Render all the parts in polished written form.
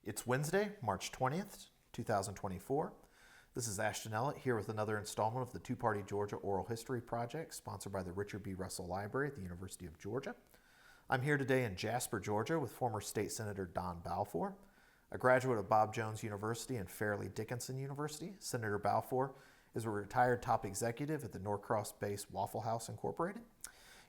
It's Wednesday, March 20th, 2024. This is Ashton Ellett here with another installment of the Two-Party Georgia Oral History Project, sponsored by the Richard B. Russell Library at the University of Georgia. I'm here today in Jasper, Georgia, with former State Senator Don Balfour. A graduate of Bob Jones University and Fairleigh Dickinson University, Senator Balfour is a retired top executive at the Norcross-based Waffle House Incorporated.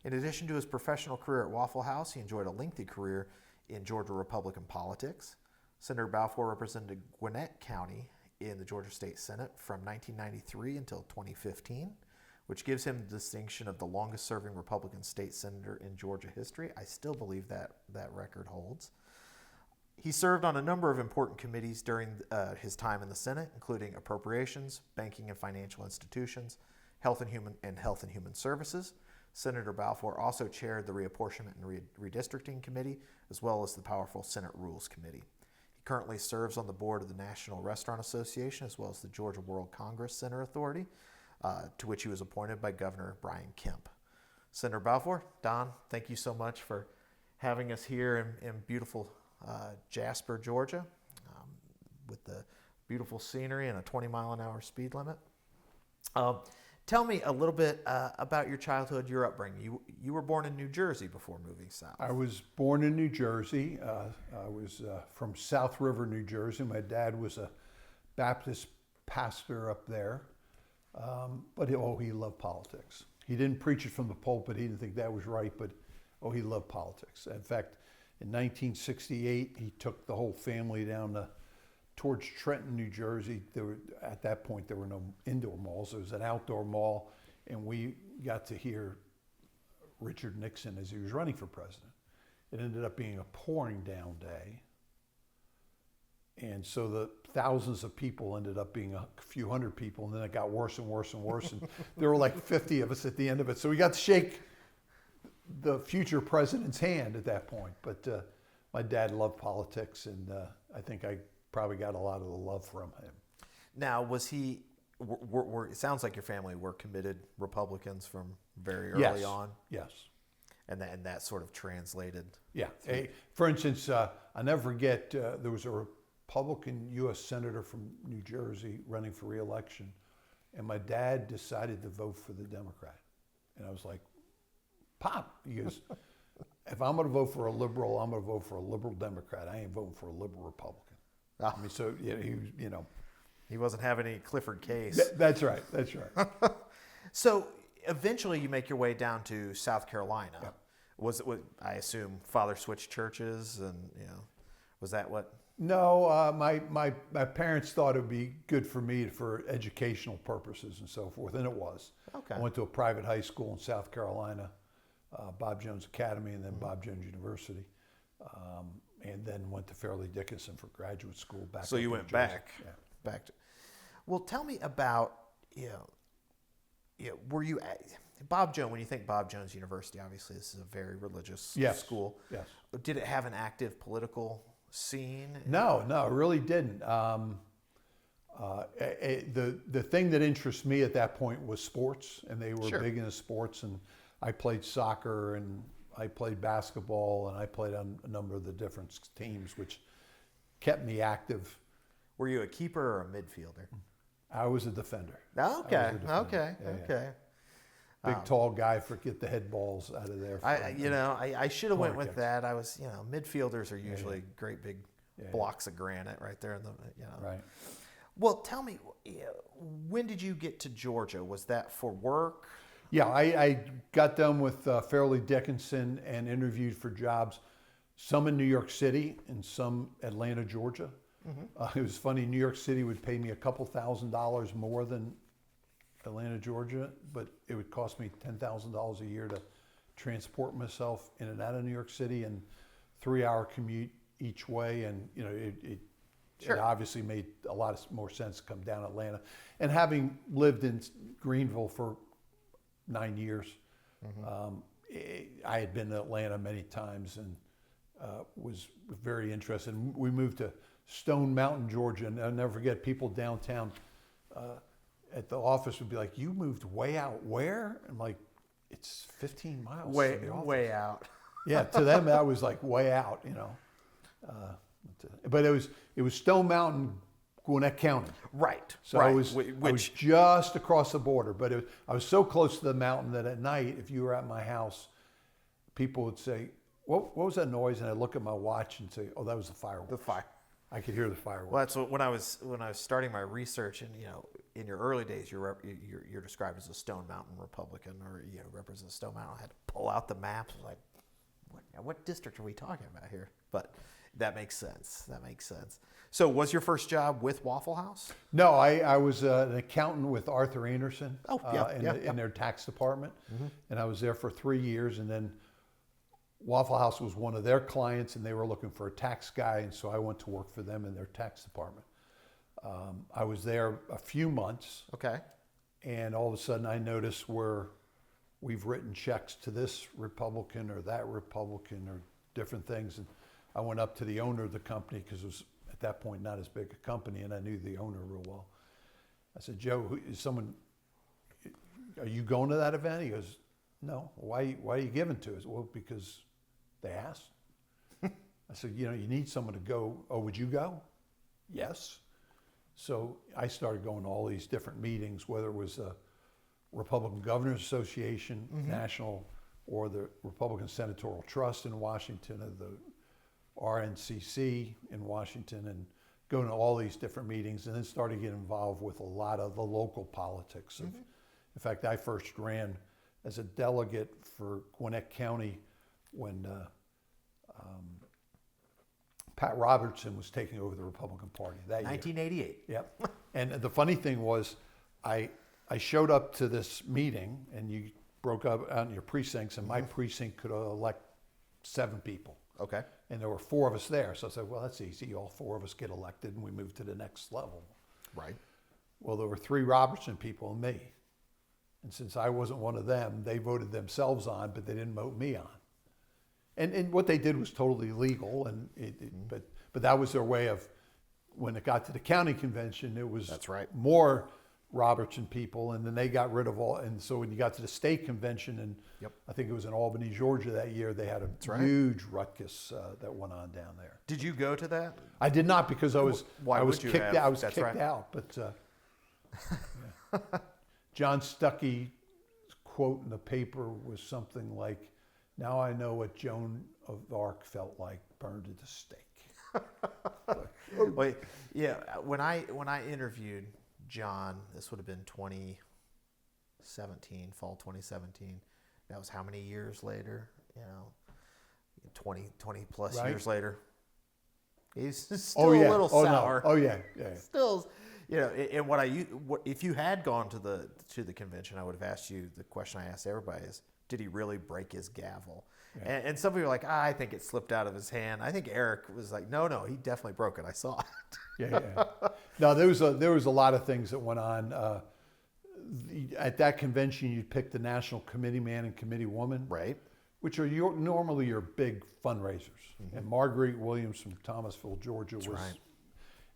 In addition to his professional career at Waffle House, he enjoyed a lengthy career in Georgia Republican politics. Senator Balfour represented Gwinnett County in the Georgia State Senate from 1993 until 2015, which gives him the distinction of the longest-serving Republican state senator in Georgia history. I still believe that record holds. He served on a number of important committees during his time in the Senate, including Appropriations, Banking and Financial Institutions, Health and Human Services. Senator Balfour also chaired the Reapportionment and Redistricting Committee, as well as the powerful Senate Rules Committee. He currently serves on the board of the National Restaurant Association, as well as the Georgia World Congress Center Authority, to which he was appointed by Governor Brian Kemp. Senator Balfour, Don, thank you so much for having us here in beautiful Jasper, Georgia, with the beautiful scenery and a 20-mile-an-hour speed limit. Tell me a little bit about your childhood, your upbringing. You were born in New Jersey before moving south. I was born in New Jersey. I was from South River, New Jersey. My dad was a Baptist pastor up there, but he loved politics. He didn't preach it from the pulpit. He didn't think that was right, but he loved politics. In fact, in 1968, he took the whole family down towards Trenton, New Jersey. At that point, there were no indoor malls. There was an outdoor mall, and we got to hear Richard Nixon as he was running for president. It ended up being a pouring down day, and so the thousands of people ended up being a few hundred people, and then it got worse and worse and worse, and there were like 50 of us at the end of it. So we got to shake the future president's hand at that point. But my dad loved politics, and I think I probably got a lot of the love from him. Now, was he, it sounds like your family were committed Republicans from very early on. Yes. And that sort of translated. Yeah. For instance, I never forget, there was a Republican U.S. Senator from New Jersey running for re-election, and my dad decided to vote for the Democrat. And I was like, Pop, he goes, if I'm going to vote for a liberal, I'm going to vote for a liberal Democrat. I ain't voting for a liberal Republican. I mean, so yeah, he wasn't having any Clifford case. That's right. That's right. So eventually, you make your way down to South Carolina. Yeah. Was I assume father switched churches, and was that what? No, my parents thought it would be good for me for educational purposes and so forth, and it was. Okay. I went to a private high school in South Carolina, Bob Jones Academy, and then Bob Jones University. And then went to Fairleigh Dickinson for graduate school back. So you went back. Yeah. Back to. Well, tell me about were you Bob Jones? When you think Bob Jones University, obviously this is a very religious school. Yes. Did it have an active political scene? No, it really didn't. The thing that interested me at that point was sports, and they were big into sports, and I played soccer, and I played basketball, and I played on a number of the different teams, which kept me active. Were you a keeper or a midfielder? I was a defender. Okay. Yeah. Big, tall guy for get the head balls out of there. I should have went with that. I was, midfielders are usually great big blocks of granite right there in the, Right. Well, tell me, when did you get to Georgia? Was that for work? Yeah, I got done with Fairleigh Dickinson and interviewed for jobs, some in New York City and some Atlanta, Georgia. Mm-hmm. It was funny, New York City would pay me a couple $1,000s more than Atlanta, Georgia, but it would cost me $10,000 a year to transport myself in and out of New York City, and 3-hour commute each way. And it obviously made a lot more sense to come down to Atlanta. And having lived in Greenville for 9 years, I had been to Atlanta many times and was very interested. We moved to Stone Mountain, Georgia, and I'll never forget, people downtown at the office would be like, "You moved way out where?" I'm like, "It's 15 miles from the office." Way out. Yeah, to them that was like way out, But it was Stone Mountain, Gwinnett County. Right. So right. I was just across the border, but I was so close to the mountain that at night, if you were at my house, people would say, what was that noise? And I'd look at my watch and say, oh, that was the fireworks. The fire. I could hear the fireworks. Well, that's what, when I was starting my research, and in your early days, you're described as a Stone Mountain Republican, or represent Stone Mountain. I had to pull out the maps, like, what district are we talking about here? But that makes sense. That makes sense. So, was your first job with Waffle House? No, I was an accountant with Arthur Anderson in their tax department, and I was there for 3 years, and then Waffle House was one of their clients, and they were looking for a tax guy, and so I went to work for them in their tax department. I was there a few months. Okay. And all of a sudden I noticed where we've written checks to this Republican or that Republican or different things. And I went up to the owner of the company, because it was at that point not as big a company, and I knew the owner real well. I said, Joe, are you going to that event? He goes, no. Why are you giving to us? Well, because they asked. I said, you need someone to go. Oh, would you go? Yes. So I started going to all these different meetings, whether it was the Republican Governors Association, National, or the Republican Senatorial Trust in Washington, or the RNCC in Washington, and going to all these different meetings, and then started getting involved with a lot of the local politics. In fact, I first ran as a delegate for Gwinnett County when Pat Robertson was taking over the Republican Party that year. 1988. Yep. And the funny thing was, I showed up to this meeting, and you broke up out in your precincts, and my precinct could elect 7 people. Okay. And there were 4 of us there. So I said, well, that's easy. All 4 of us get elected, and we move to the next level. Right. Well, there were 3 Robertson people and me. And since I wasn't one of them, they voted themselves on, but they didn't vote me on. And what they did was totally legal, and but that was their way of, when it got to the county convention, it was That's right. more Robertson people, and then they got rid of all. And so when you got to the state convention, and I think it was in Albany, Georgia that year, they had a huge ruckus that went on down there. Did you go to that? I did not, because I was kicked out. I was That's kicked right. out. But John Stuckey's quote in the paper was something like, "Now I know what Joan of Arc felt like, burned at the stake." Wait, yeah. When I interviewed John, this would have been 2017, fall 2017. That was how many years later? 20 plus years later. He's still a little sour. No. Oh yeah. Still, and if you had gone to the convention, I would have asked you the question I asked everybody is, did he really break his gavel? Yeah. And some people are like, I think it slipped out of his hand. I think Eric was like, no, he definitely broke it. I saw it. Yeah. No, there was a lot of things that went on. At that convention, you'd pick the national committee man and committee woman, right? Which are normally your big fundraisers. And Marguerite Williams from Thomasville, Georgia was, right.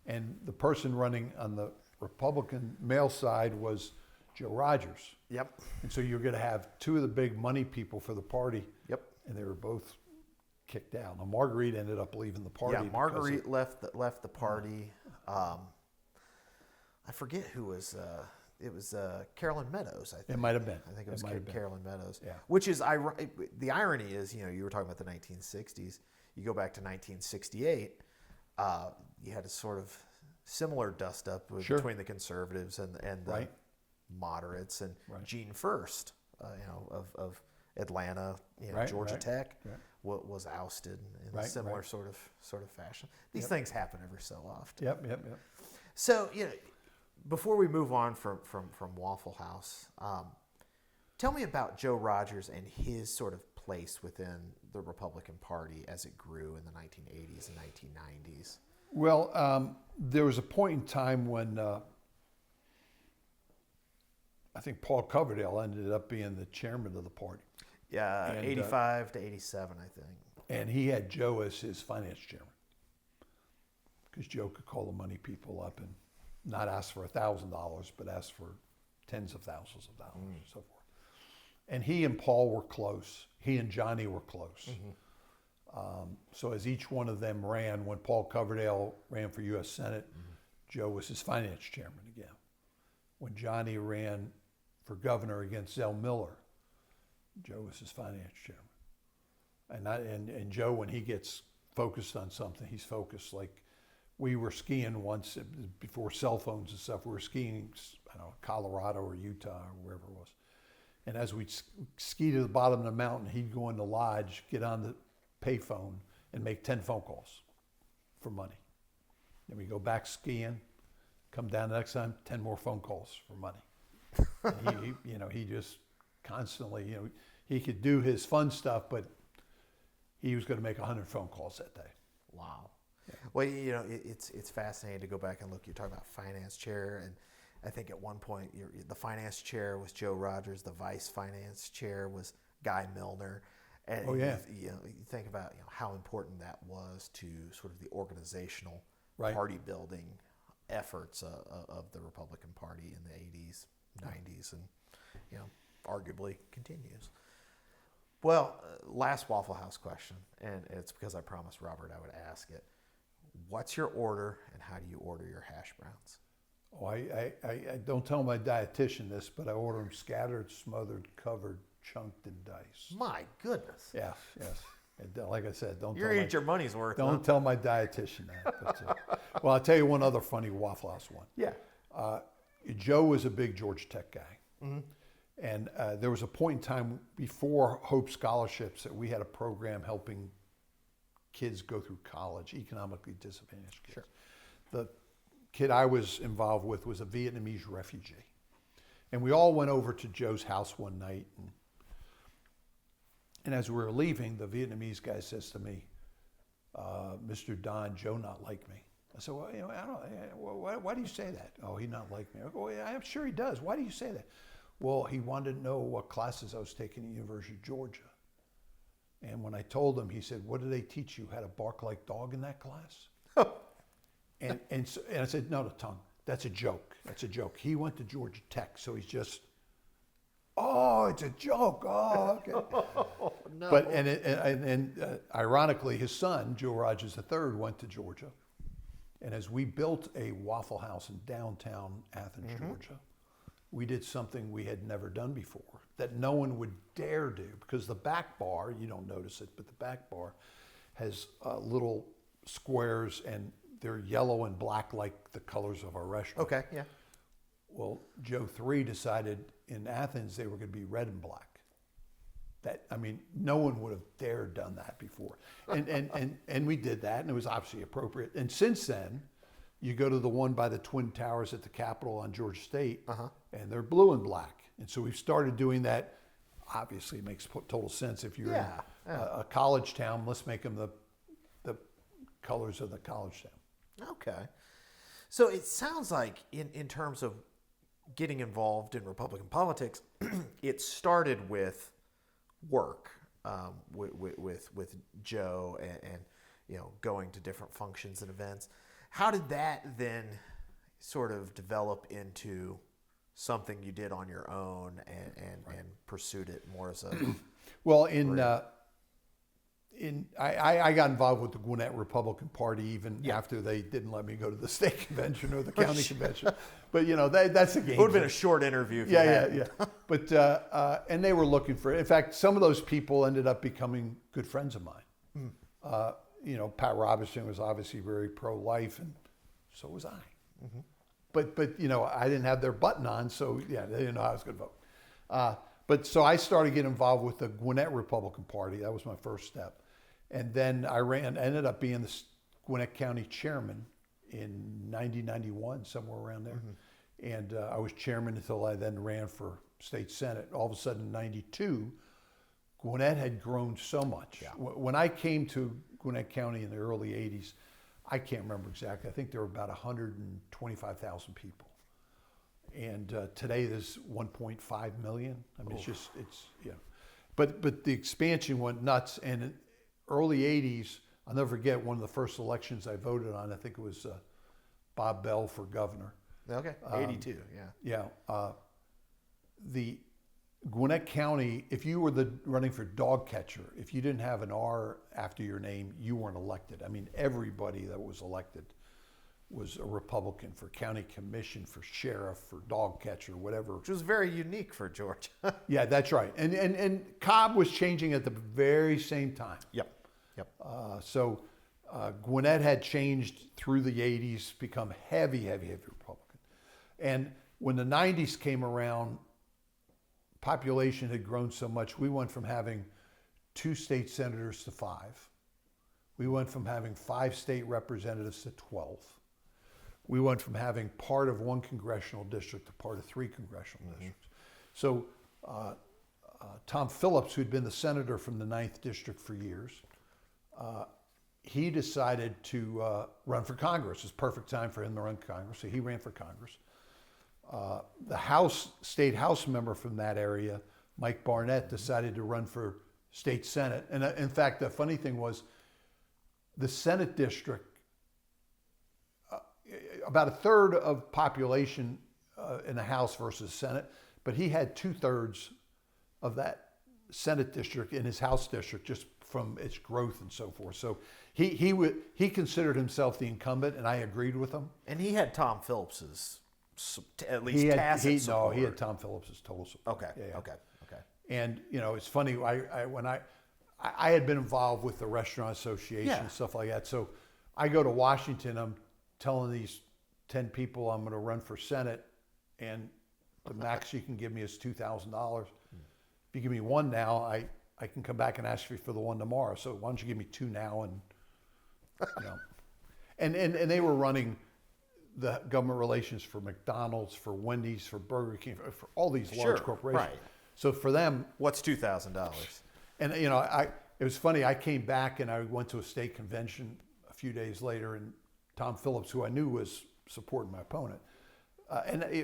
And the person running on the Republican male side was Joe Rogers. Yep. And so you're going to have 2 of the big money people for the party. Yep. And they were both kicked out. Now Marguerite ended up leaving the party. Yeah, Marguerite left the party. I forget who was. It was Carolyn Meadows, I think. It might have been. I think it was Carolyn Meadows. Yeah. Which is the irony is, you were talking about the 1960s. You go back to 1968. You had a sort of similar dust up between the conservatives and the moderates, and Gene First, of Atlanta, Georgia Tech, was ousted in a similar sort of fashion. These things happen every so often. Yep. So before we move on from Waffle House, tell me about Joe Rogers and his sort of place within the Republican Party as it grew in the 1980s and 1990s. Well, there was a point in time when I think Paul Coverdale ended up being the chairman of the party. Yeah, 85 to 87, I think. And he had Joe as his finance chairman, because Joe could call the money people up and not ask for $1,000, but ask for tens of thousands of dollars and so forth. And he and Paul were close. He and Johnny were close. So as each one of them ran, when Paul Coverdale ran for U.S. Senate, Joe was his finance chairman again. When Johnny ran for governor against Zell Miller, Joe was his finance chairman. And Joe, when he gets focused on something, he's focused. Like we were skiing once before cell phones and stuff. We were skiing, I don't know, Colorado or Utah or wherever it was. And as we'd ski to the bottom of the mountain, he'd go in the lodge, get on the payphone, and make 10 phone calls for money. Then we go back skiing, come down the next time, 10 more phone calls for money. And he just constantly, he could do his fun stuff, but he was going to make 100 phone calls that day. Wow. Yeah. Well, it's fascinating to go back and look. You're talking about finance chair, and I think at one point the finance chair was Joe Rogers, the vice finance chair was Guy Milner. And you think about how important that was to sort of the organizational party building efforts of the Republican Party in the 80s, 90s, and arguably continues. Well, last Waffle House question, and it's because I promised Robert I would ask it. What's your order, and how do you order your hash browns? Oh, I don't tell my dietitian this, but I order them scattered, smothered, covered, chunked, and diced. My goodness. Yes. And like I said, you eat your money's worth. Don't tell my dietitian that. But, well, I'll tell you one other funny Waffle House one. Yeah. Joe was a big Georgia Tech guy. Mm-hmm. And there was a point in time before Hope Scholarships that we had a program helping kids go through college, economically disadvantaged kids. Sure. The kid I was involved with was a Vietnamese refugee. And we all went over to Joe's house one night. And as we were leaving, the Vietnamese guy says to me, Mr. Don, Joe not like me. I said, well, I don't, why do you say that? Oh, he not like me. I go, well, I'm sure he does. Why do you say that? Well, he wanted to know what classes I was taking at the University of Georgia. And when I told him, he said, what do they teach you? How to bark like dog in that class? and I said, no, tongue. That's a joke. That's a joke. He went to Georgia Tech, so he's just, oh, it's a joke. Oh, okay. No. But ironically, his son, Joe Rogers III, went to Georgia. And as we built a Waffle House in downtown Athens, Georgia, we did something we had never done before that no one would dare do, because the back bar, you don't notice it, but the back bar has little squares, and they're yellow and black like the colors of our restaurant. Okay, yeah. Well, Joe III decided in Athens they were going to be red and black. No one would have dared done that before. And we did that, and it was obviously appropriate. And since then, you go to the one by the Twin Towers at the Capitol on Georgia State, and they're blue and black. And so we've started doing that. Obviously, it makes total sense. If you're in a college town, let's make them the colors of the college town. Okay. So it sounds like in terms of getting involved in Republican politics, it started with work with Joe and going to different functions and events. How did that then sort of develop into something you did on your own and pursued it more as a well I got involved with the Gwinnett Republican Party even after they didn't let me go to the state convention or the county convention. But that's a game. It would have been a short interview. If yeah. But and they were looking for it. In fact, some of those people ended up becoming good friends of mine. Pat Robertson was obviously very pro-life, and so was I. Mm-hmm. But I didn't have their button on, so they didn't know how I was going to vote. But so I started getting involved with the Gwinnett Republican Party. That was my first step. And then I ended up being the Gwinnett County chairman in 91, somewhere around there. Mm-hmm. And I was chairman until I then ran for state senate. All of a sudden in 92, Gwinnett had grown so much. Yeah. When I came to Gwinnett County in the early 80s, I can't remember exactly. I think there were about 125,000 people. And today there's 1.5 million. I mean, it's But the expansion went nuts. And in early 80s, I'll never forget one of the first elections I voted on. I think it was Bob Bell for governor. Okay, 82, yeah. Yeah. Gwinnett County, if you were running for dog catcher, if you didn't have an R after your name, you weren't elected. I mean, everybody that was elected was a Republican for county commission, for sheriff, for dog catcher, whatever. Which was very unique for Georgia. Yeah, that's right. And Cobb was changing at the very same time. Yep. So Gwinnett had changed through the 80s, become heavy Republican. And when the 90s came around, population had grown so much, we went from having 2 state senators to 5. We went from having 5 state representatives to 12. We went from having part of 1 congressional district to part of 3 congressional districts. So Tom Phillips, who'd been the senator from the 9th district for years, he decided to run for Congress. It was perfect time for him to run for Congress, so he ran for Congress. The state House member from that area, Mike Barnett, decided to run for state Senate. And in fact, the funny thing was, the Senate district, about a third of population in the House versus Senate, but he had 2/3 of that Senate district in his House district just from its growth and so forth. So he considered himself the incumbent, and I agreed with him. And he had Tom Phillips's at least tacit support. No, he had Tom Phillips's total support. Okay. Yeah. Okay. And it's funny. When I had been involved with the restaurant association and stuff like that. So I go to Washington. I'm telling these 10 people I'm going to run for Senate, and the max you can give me is $2,000. If you give me 1 now, I can come back and ask you for the 1 tomorrow. So why don't you give me 2 now? And and they were running the government relations for McDonald's, for Wendy's, for Burger King, for all these large corporations. Right. So for them, what's $2,000? And it was funny. I came back and I went to a state convention a few days later, and Tom Phillips, who I knew was supporting my opponent,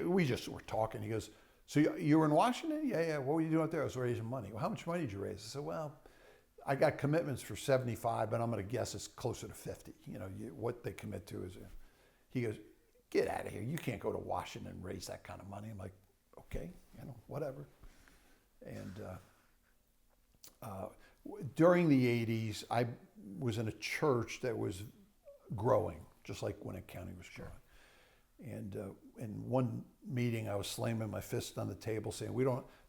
we just were talking. He goes, "So you were in Washington? Yeah. What were you doing out there?" I was raising money. Well, how much money did you raise? I said, "Well, I got commitments for 75, but I'm going to guess it's closer to 50. What they commit to is." He goes, "Get out of here! You can't go to Washington and raise that kind of money." I'm like, "Okay, whatever." And during the 80s, I was in a church that was growing, just like Gwinnett County was growing. And in one meeting, I was slamming my fist on the table saying,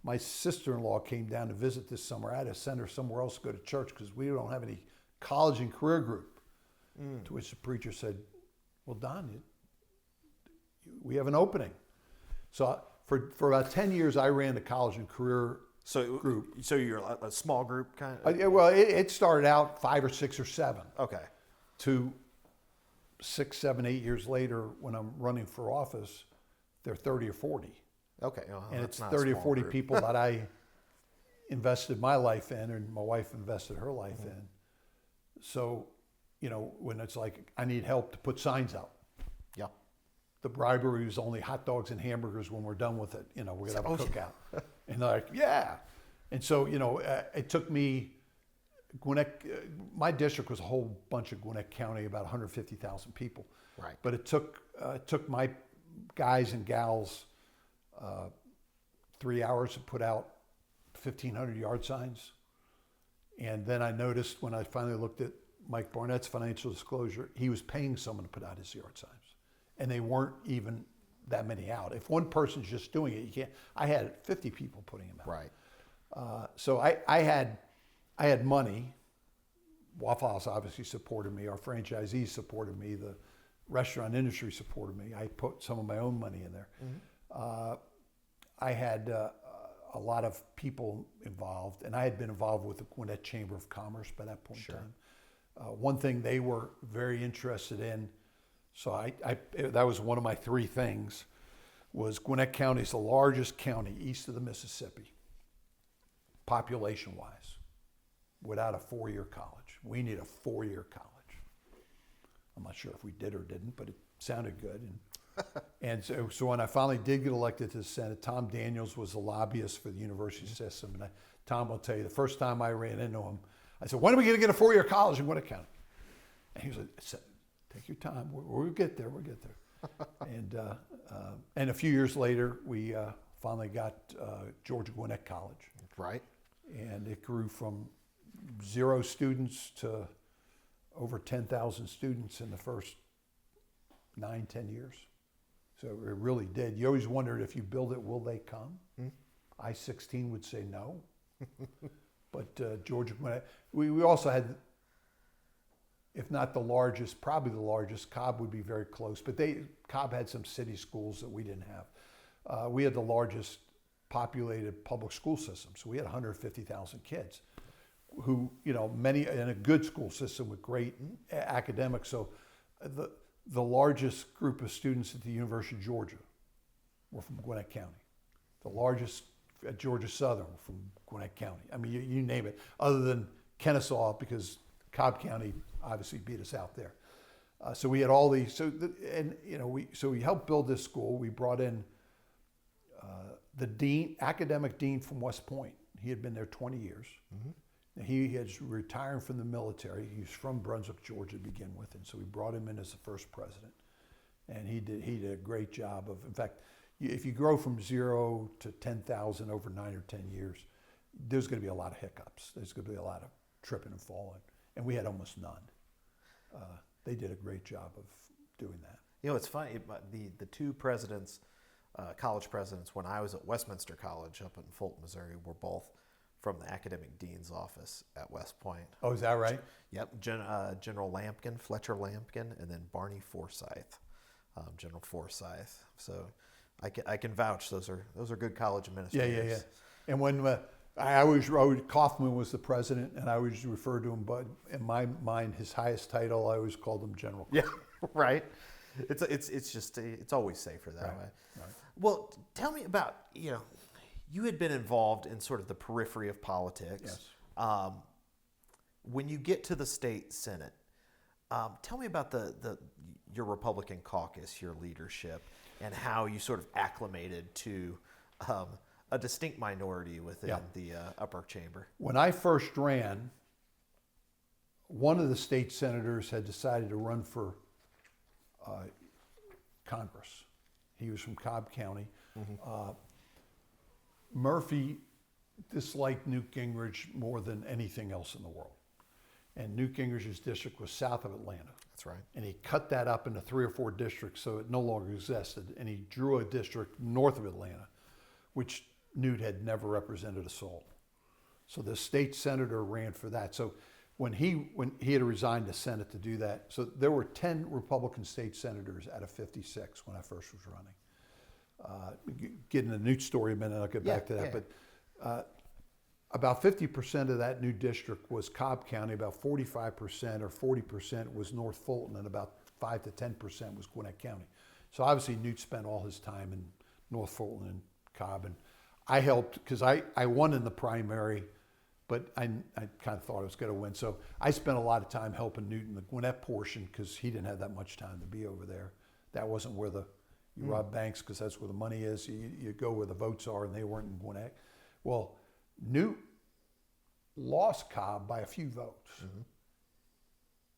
my sister-in-law came down to visit this summer. I had to send her somewhere else to go to church because we don't have any college and career group. To which the preacher said, "Well, Don, we have an opening." So for about 10 years, I ran the college and career group. So you're a small group kind of? Well, it started out 5 or 6 or 7. Okay. To 6, 7, 8 years later, when I'm running for office, they're 30 or 40. Okay. And it's 30 or 40 people that I invested my life in, and my wife invested her life in. So, when it's like, I need help to put signs out. Yeah. The bribery was only hot dogs and hamburgers when we're done with it. We're going to have a cookout. And they're like, yeah. And so, it took me, Gwinnett, my district was a whole bunch of Gwinnett County, about 150,000 people. Right. But it took my guys and gals 3 hours to put out 1,500 yard signs. And then I noticed when I finally looked at Mike Barnett's financial disclosure, he was paying someone to put out his yard signs. And they weren't even that many out. If one person's just doing it, you can't. I had 50 people putting them out. Right. So I had money. Waffle House obviously supported me. Our franchisees supported me. The restaurant industry supported me. I put some of my own money in there. I had a lot of people involved, and I had been involved with the Gwinnett Chamber of Commerce by that point in time. One thing they were very interested in, so that was one of my 3 things, was Gwinnett County is the largest county east of the Mississippi, population-wise, without a 4-year college. We need a 4-year college. I'm not sure if we did or didn't, but it sounded good. And so when I finally did get elected to the Senate, Tom Daniels was the lobbyist for the university system. And Tom will tell you, the first time I ran into him, I said, "When are we going to get a 4-year college in Gwinnett County?" And he was like, "Take your time. We'll get there. We'll get there." And a few years later, we finally got Georgia Gwinnett College. Right. And it grew from 0 students to over 10,000 students in the first 9-10 years. So it really did. You always wondered, if you build it, will they come? I-16 would say no. But Georgia Gwinnett, we also had, if not the largest, probably the largest. Cobb would be very close, but Cobb had some city schools that we didn't have. We had the largest populated public school system, so we had 150,000 kids who, many in a good school system with great academics. So the largest group of students at the University of Georgia were from Gwinnett County. The largest at Georgia Southern were from Gwinnett County. I mean, you name it, other than Kennesaw, because Cobb County obviously beat us out there. So we had all these. We helped build this school. We brought in the academic dean from West Point. He had been there 20 years. He is retiring from the military. He's from Brunswick, Georgia to begin with, and so we brought him in as the first president. And he did a great job of. In fact, if you grow from 0 to 10,000 over 9 or 10 years, there's going to be a lot of hiccups. There's going to be a lot of tripping and falling, and we had almost none. They did a great job of doing that. It's funny. The two presidents, college presidents, when I was at Westminster College up in Fulton, Missouri, were both from the academic dean's office at West Point. Oh, is that right? Yep. General Lampkin, Fletcher Lampkin, and then Barney Forsyth, General Forsyth. So I can vouch. Those are good college administrators. Yeah. And when Kaufman was the president, and I always referred to him, but in my mind, his highest title, I always called him General. Yeah, right. It's always safer that way. Right. Well, tell me about, you had been involved in sort of the periphery of politics. Yes. When you get to the state Senate, tell me about your Republican caucus, your leadership, and how you sort of acclimated to a distinct minority within the upper chamber. When I first ran, one of the state senators had decided to run for Congress. He was from Cobb County. Murphy disliked Newt Gingrich more than anything else in the world. And Newt Gingrich's district was south of Atlanta. That's right. And he cut that up into 3 or 4 districts so it no longer existed. And he drew a district north of Atlanta, which Newt had never represented a soul. So the state senator ran for that. So when he had resigned the Senate to do that, so there were 10 Republican state senators out of 56 when I first was running. Getting the Newt story a minute, I'll get back to that. Yeah. But about 50% of that new district was Cobb County, about 45% or 40% was North Fulton, and about 5 to 10% was Gwinnett County. So obviously Newt spent all his time in North Fulton and Cobb, and I helped because I won in the primary, but I kind of thought I was going to win. So I spent a lot of time helping Newt in the Gwinnett portion because he didn't have that much time to be over there. That wasn't where you rob banks because that's where the money is. You go where the votes are, and they weren't in Gwinnett. Well, Newt lost Cobb by a few votes.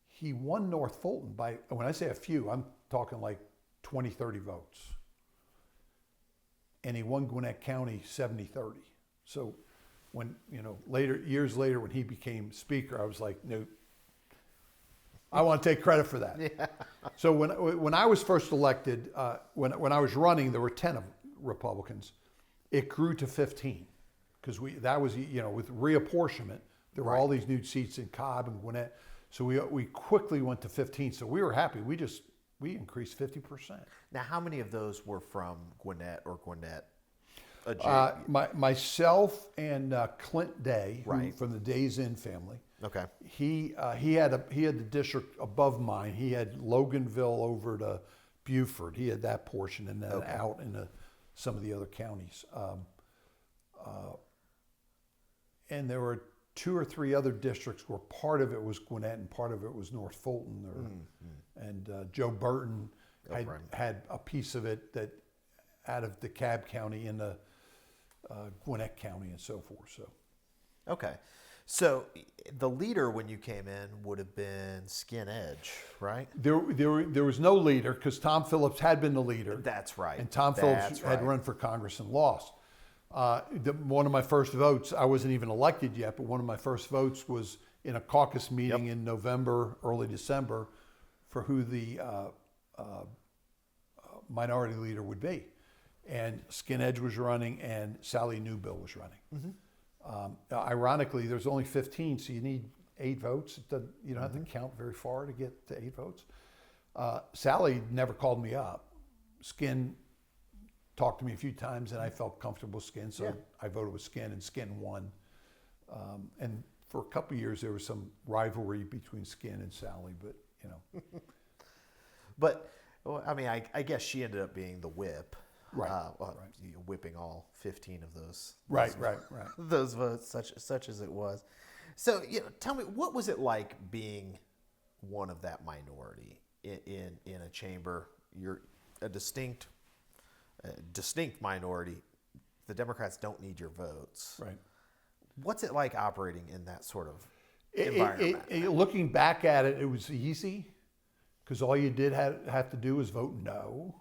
He won North Fulton by, when I say a few, I'm talking like 20, 30 votes. And he won Gwinnett County 70-30. So when, years later when he became speaker, I was like, Newt, I want to take credit for that. Yeah. So when I was first elected, when I was running, there were 10 Republicans. It grew to 15 because that was with reapportionment, there were all these new seats in Cobb and Gwinnett. So we quickly went to 15. So we were happy. We increased 50%. Now, how many of those were from Gwinnett or Gwinnett? Myself and Clint Day, from the Days Inn family. Okay. He had the district above mine. He had Loganville over to Beaufort. He had that portion, and then out into some of the other counties. And there were 2 or 3 other districts where part of it was Gwinnett and part of it was North Fulton. And Joe Burton had a piece of it that out of DeKalb County into Gwinnett County and so forth. So. Okay. So the leader when you came in would have been Skin Edge, right? There was no leader because Tom Phillips had been the leader. That's right. And Tom Phillips had run for Congress and lost. One of my first votes, I wasn't even elected yet, but one of my first votes was in a caucus meeting in November, early December, for who the minority leader would be. And Skin Edge was running and Sally Newbill was running. Ironically, there's only 15, so you need 8 votes. You don't have to count very far to get to 8 votes. Sally never called me up. Skin talked to me a few times, and I felt comfortable with Skin, so I voted with Skin, and Skin won. And for a couple of years, there was some rivalry between Skin and Sally, but you know. But well, I mean, I guess she ended up being the whip, Right. Whipping all 15 of those. Right. Those votes, such as it was. So, tell me, what was it like being one of that minority in a chamber? You're a distinct minority. The Democrats don't need your votes. Right. What's it like operating in that sort of environment? Looking back at it, it was easy because all you did have to do was vote no.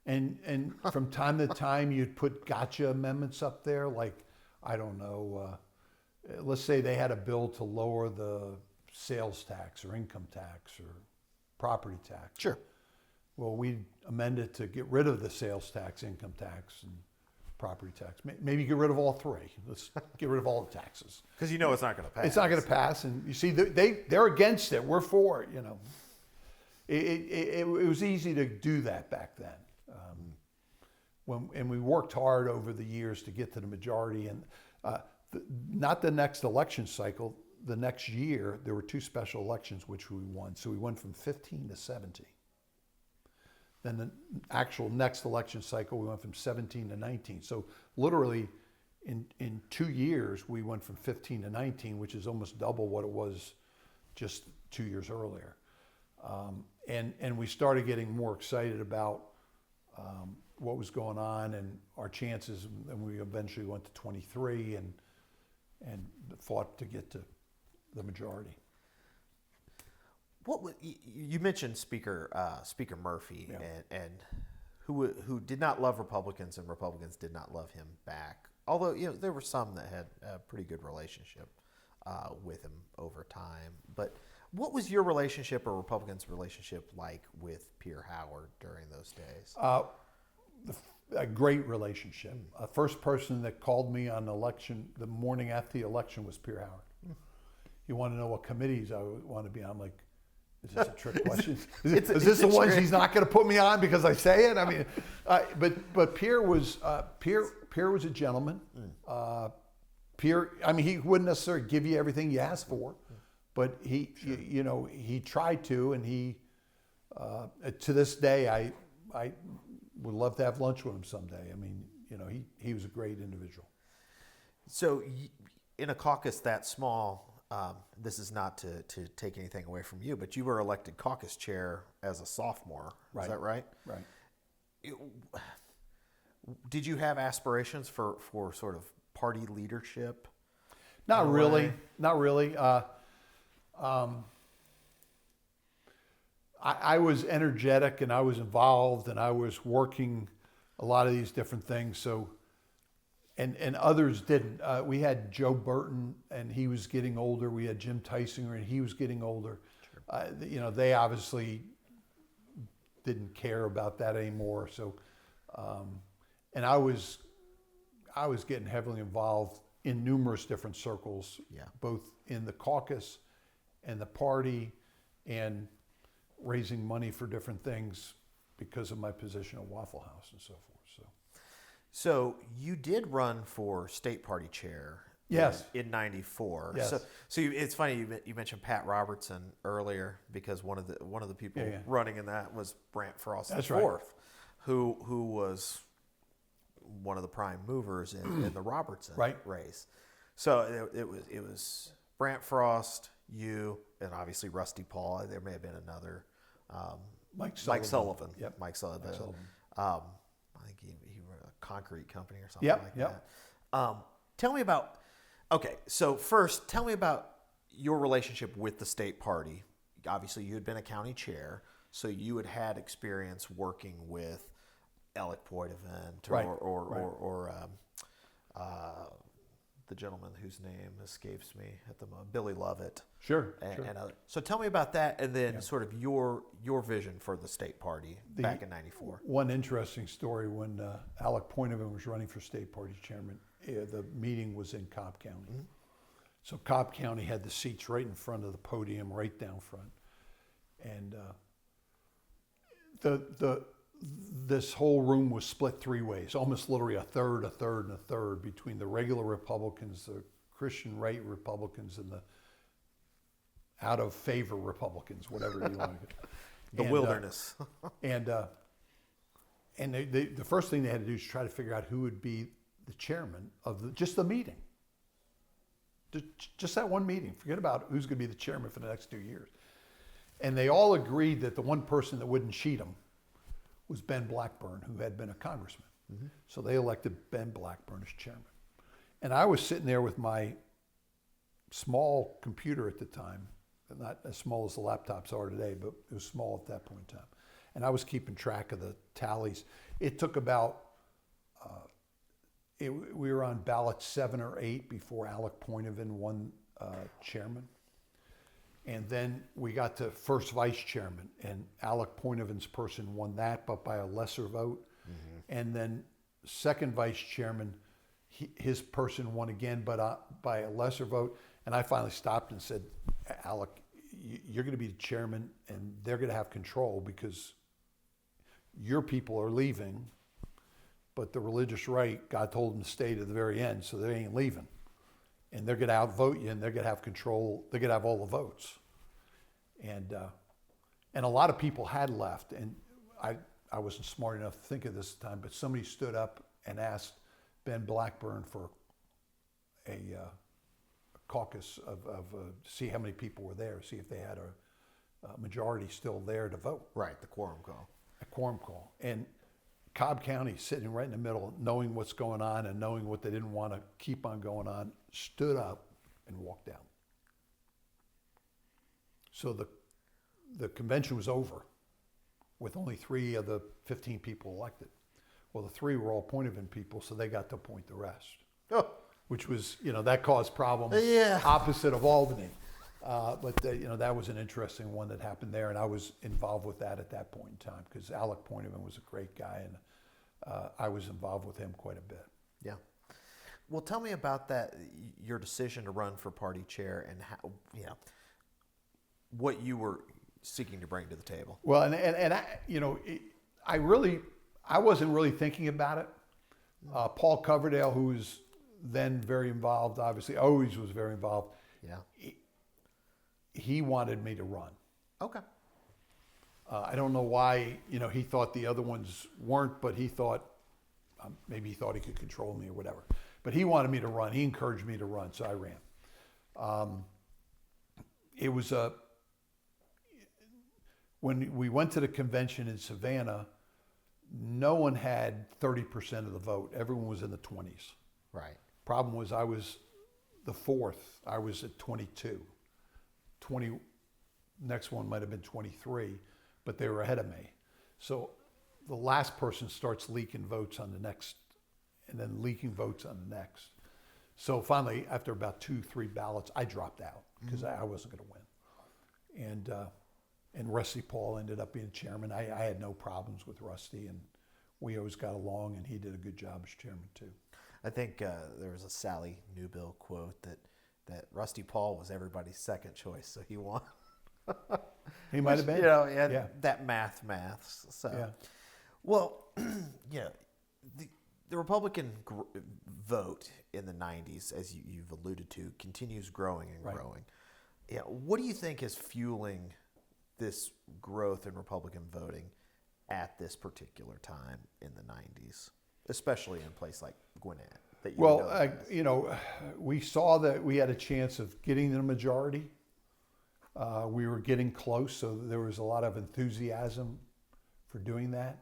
And from time to time, you'd put gotcha amendments up there, like, I don't know, let's say they had a bill to lower the sales tax or income tax or property tax. Sure. Well, we amended to get rid of the sales tax, income tax, and property tax. Maybe get rid of all 3. Let's get rid of all the taxes. Because it's not going to pass. It's not going to pass. And you see, they're against it. We're for it, It was easy to do that back then. And we worked hard over the years to get to the majority. And not the next election cycle, the next year, there were 2 special elections which we won. So we went from 15 to 17. Then the actual next election cycle, we went from 17 to 19. So literally in 2 years, we went from 15 to 19, which is almost double what it was just 2 years earlier. And we started getting more excited about what was going on and our chances, and we eventually went to 23 and fought to get to the majority. You mentioned Speaker Murphy, and who did not love Republicans, and Republicans did not love him back. Although there were some that had a pretty good relationship with him over time. But what was your relationship or Republicans' relationship like with Pierre Howard during those days? A great relationship. First person that called me on the morning after the election was Pierre Howard. You want to know what committees I want to be on? I'm like, is this a trick question? Is this the ones he's not going to put me on because I say it? I mean, but Pierre was a gentleman. Pierre, I mean, he wouldn't necessarily give you everything you asked for, but he tried to, and he to this day I would love to have lunch with him someday. I mean, he was a great individual. So, in a caucus that small, this is not to take anything away from you, but you were elected caucus chair as a sophomore. Right. Is that right? Right. Did you have aspirations for sort of party leadership? Not really. I was energetic and I was involved and I was working a lot of these different things. So, and others didn't. We had Joe Burton and he was getting older. We had Jim Tysinger and he was getting older. Sure. They obviously didn't care about that anymore. So, and I was getting heavily involved in numerous different circles, both in the caucus and the party and raising money for different things because of my position at Waffle House and so forth. So you did run for state party chair. Yes. In '94. Yes. So it's funny you mentioned Pat Robertson earlier because one of the people running in that was Brant Frost IV, right. who was one of the prime movers in the Robertson race. So it was Brant Frost, you, and obviously Rusty Paul. There may have been another. Mike Sullivan. Yep. Mike Sullivan. I think he ran a concrete company or something like that. Tell me about. Okay, so first, tell me about your relationship with the state party. Obviously, you had been a county chair, so you had experience working with Ellett Poitevin or the gentleman whose name escapes me at the moment, Billy Lovett. Sure. And other. So tell me about that, and then sort of your vision for the state party back in '94. One interesting story, when Alec Pointevin was running for state party chairman, the meeting was in Cobb County. Mm-hmm. So Cobb County had the seats right in front of the podium, right down front. And this whole room was split three ways, almost literally a third, and a third, between the regular Republicans, the Christian right Republicans, and the out of favor Republicans, whatever you want to get. The wilderness. The first thing they had to do is try to figure out who would be the chairman of just the meeting. Just that one meeting. Forget about who's going to be the chairman for the next 2 years. And they all agreed that the one person that wouldn't cheat them was Ben Blackburn, who had been a congressman. Mm-hmm. So they elected Ben Blackburn as chairman. And I was sitting there with my small computer at the time, not as small as the laptops are today, but it was small at that point in time. And I was keeping track of the tallies. It took about, we were on ballot 7 or 8 before Alec Pointevin won chairman. And then we got to first vice chairman, and Alec Pointevin's person won that, but by a lesser vote. Mm-hmm. And then second vice chairman, his person won again, but by a lesser vote. And I finally stopped and said, Alec, you're going to be the chairman, and they're going to have control because your people are leaving, but the religious right, God told them to stay to the very end, so they ain't leaving. And they're going to outvote you, and they're going to have control. They're going to have all the votes. And a lot of people had left, and I wasn't smart enough to think of this time, but somebody stood up and asked Ben Blackburn for a caucus of see how many people were there, see if they had a majority still there to vote. Right, the quorum call. A quorum call. And Cobb County, sitting right in the middle, knowing what's going on and knowing what they didn't want to keep on going on, stood up and walked out. So the convention was over with only 3 of the 15 people elected. Well, the 3 were all Pointevin people, so they got to appoint the rest. Oh. Which was, that caused problems. Yeah. Opposite of Albany. But that was an interesting one that happened there, and I was involved with that at that point in time because Alec Pointevin was a great guy, and I was involved with him quite a bit. Yeah. Well, tell me about that, your decision to run for party chair, and how, what you were seeking to bring to the table. Well, and I wasn't really thinking about it. Paul Coverdale, who was then very involved, obviously always was very involved. Yeah. He wanted me to run. Okay. I don't know why, he thought the other ones weren't, but he thought, maybe he thought he could control me or whatever. But he wanted me to run. He encouraged me to run, so I ran. It was when we went to the convention in Savannah, no one had 30% of the vote. Everyone was in the 20s. Right. Problem was I was the 4th. I was at 22. Next one might have been 23, but they were ahead of me. So the last person starts leaking votes on the next, and then leaking votes on the next. So finally, after about 2-3 ballots, I dropped out because I wasn't going to win. And Rusty Paul ended up being chairman. I had no problems with Rusty, and we always got along, and he did a good job as chairman too. I think there was a Sally Newbill quote that Rusty Paul was everybody's second choice, so he won. He might have been. That math. So, yeah. Well, the Republican vote in the 90s, as you've alluded to, continues growing and growing. Yeah. What do you think is fueling this growth in Republican voting at this particular time in the 90s, especially in a place like Gwinnett? We saw that we had a chance of getting the majority. We were getting close, so there was a lot of enthusiasm for doing that.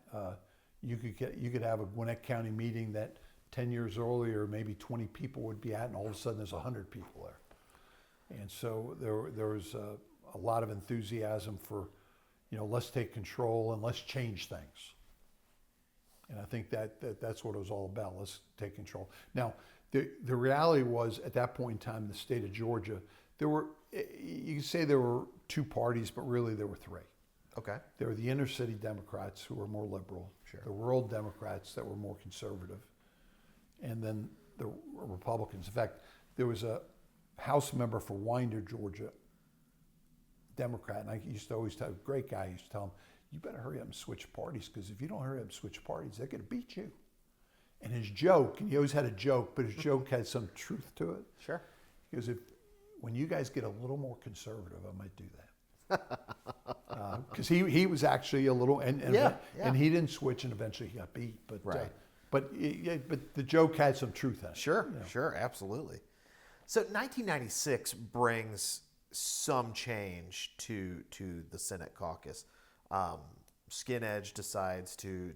You could have a Gwinnett County meeting that 10 years earlier maybe 20 people would be at, and all of a sudden there's 100 people there. And so there was a lot of enthusiasm for, let's take control and let's change things. And I think that's what it was all about. Let's take control. Now, the reality was at that point in time, in the state of Georgia, you could say there were two parties, but really there were three. Okay. There were the inner city Democrats who were more liberal, Sure. the rural Democrats that were more conservative, and then the Republicans. In fact, there was a House member for Winder, Georgia, Democrat, and I used to always tell, great guy, I used to tell him, you better hurry up and switch parties, because if you don't hurry up and switch parties, they're going to beat you. And his joke, and he always had a joke, but his joke had some truth to it. Sure. He goes, when you guys get a little more conservative, I might do that. Because he was actually a little, and he didn't switch, and eventually he got beat. But right. But the joke had some truth in it. Sure, sure, absolutely. So 1996 brings some change to the Senate caucus. Skin Edge decides to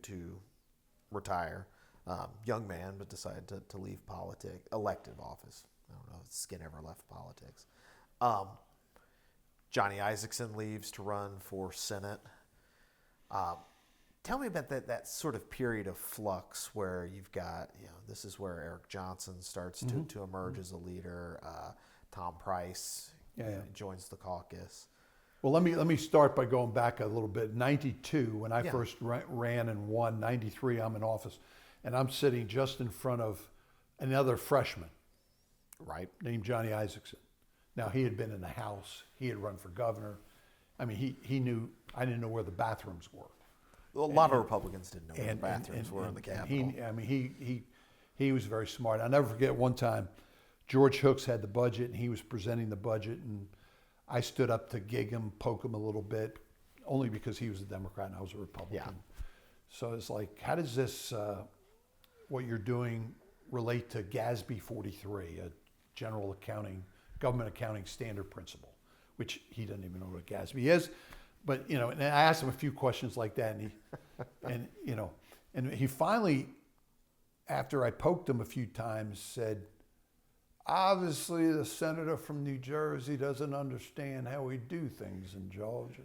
retire. Young man, but decided to leave politics, elective office. I don't know if Skin ever left politics. Johnny Isakson leaves to run for Senate. Tell me about that sort of period of flux where you've got, this is where Eric Johnson starts to emerge as a leader. Tom Price joins the caucus. Well, let me start by going back a little bit. 92, when I first ran and won. 93, I'm in office, and I'm sitting just in front of another freshman, right, named Johnny Isakson. Now, he had been in the House. He had run for governor. I mean, he knew. I didn't know where the bathrooms were. A lot of Republicans didn't know where the bathrooms were in the Capitol. He was very smart. I'll never forget one time, George Hooks had the budget, and he was presenting the budget, and I stood up to gig him, poke him a little bit, only because he was a Democrat and I was a Republican. Yeah. So it's like, how does this, what you're doing, relate to GASB 43, a government accounting standard principle, which he doesn't even know what a GASB is. But, and I asked him a few questions like that, and he finally, after I poked him a few times, said, obviously, the senator from New Jersey doesn't understand how we do things in Georgia.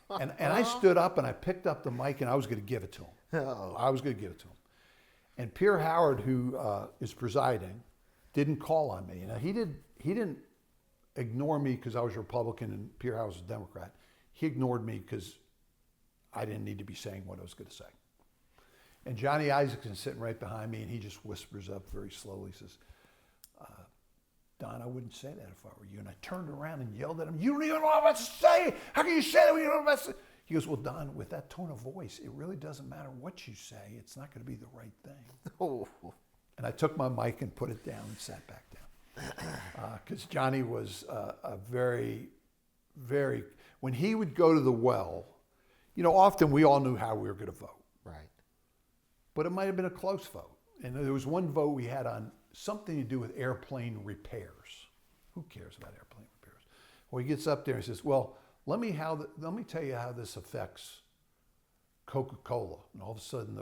And I stood up and I picked up the mic and I was going to give it to him. Oh. I was going to give it to him. And Pierre Howard, who is presiding, didn't call on me. Now, he didn't ignore me because I was a Republican and Pierre Howard was a Democrat. He ignored me because I didn't need to be saying what I was going to say. And Johnny Isaacson sitting right behind me, and he just whispers up very slowly, says, Don, I wouldn't say that if I were you. And I turned around and yelled at him, you don't even know what I'm about to say. How can you say that when you don't know what I'm about to say? He goes, well, Don, with that tone of voice, it really doesn't matter what you say. It's not going to be the right thing. Oh. And I took my mic and put it down and sat back down. Because Johnny was a very, very, when he would go to the well, often we all knew how we were going to vote. Right. But it might have been a close vote. And there was one vote we had on something to do with airplane repairs. Who cares about airplane repairs? Well, he gets up there and says, well, let me tell you how this affects Coca-Cola. And all of a sudden,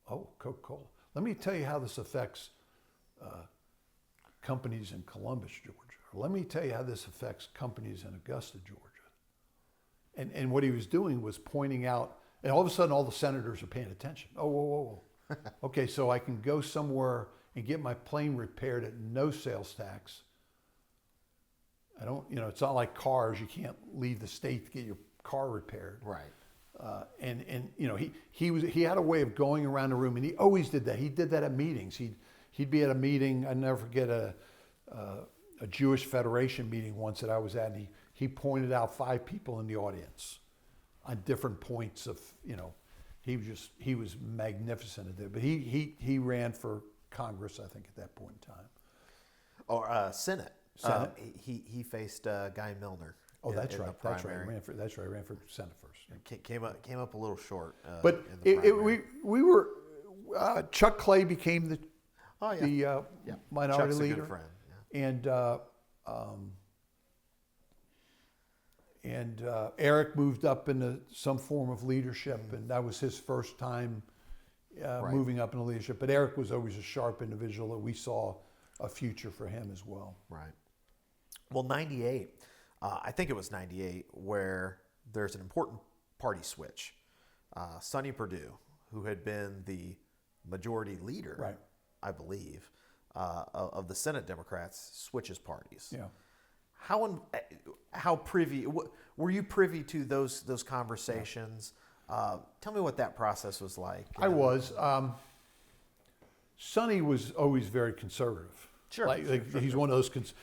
Coca-Cola. Let me tell you how this affects companies in Columbus, Georgia. Or let me tell you how this affects companies in Augusta, Georgia. And what he was doing was pointing out, and all of a sudden, all the senators are paying attention. Oh, whoa. Okay, so I can go somewhere and get my plane repaired at no sales tax. I don't, it's not like cars. You can't leave the state to get your car repaired. Right. He had a way of going around the room, and he always did that. He did that at meetings. He'd be at a meeting. I never forget a Jewish Federation meeting once that I was at, and he pointed out 5 people in the audience on different points of, he was magnificent at that. But he ran for Congress, I think, at that point in time. Or Senate. Senate. He faced Guy Milner. Oh, that's right. That's right. He ran for Senate first. Came up a little short. But we were Chuck Clay became the minority Chuck's leader, a good friend. Yeah. And Eric moved up into some form of leadership, and that was his first time moving up into leadership. But Eric was always a sharp individual that we saw a future for him as well. Right. Well, 98, I think it was 98, where there's an important party switch. Sonny Perdue, who had been the majority leader, right, I believe, of the Senate Democrats switches parties. Yeah. How privy were you privy to those conversations? Tell me what that process was like. I was. Sonny was always very conservative. Sure. He's one of those.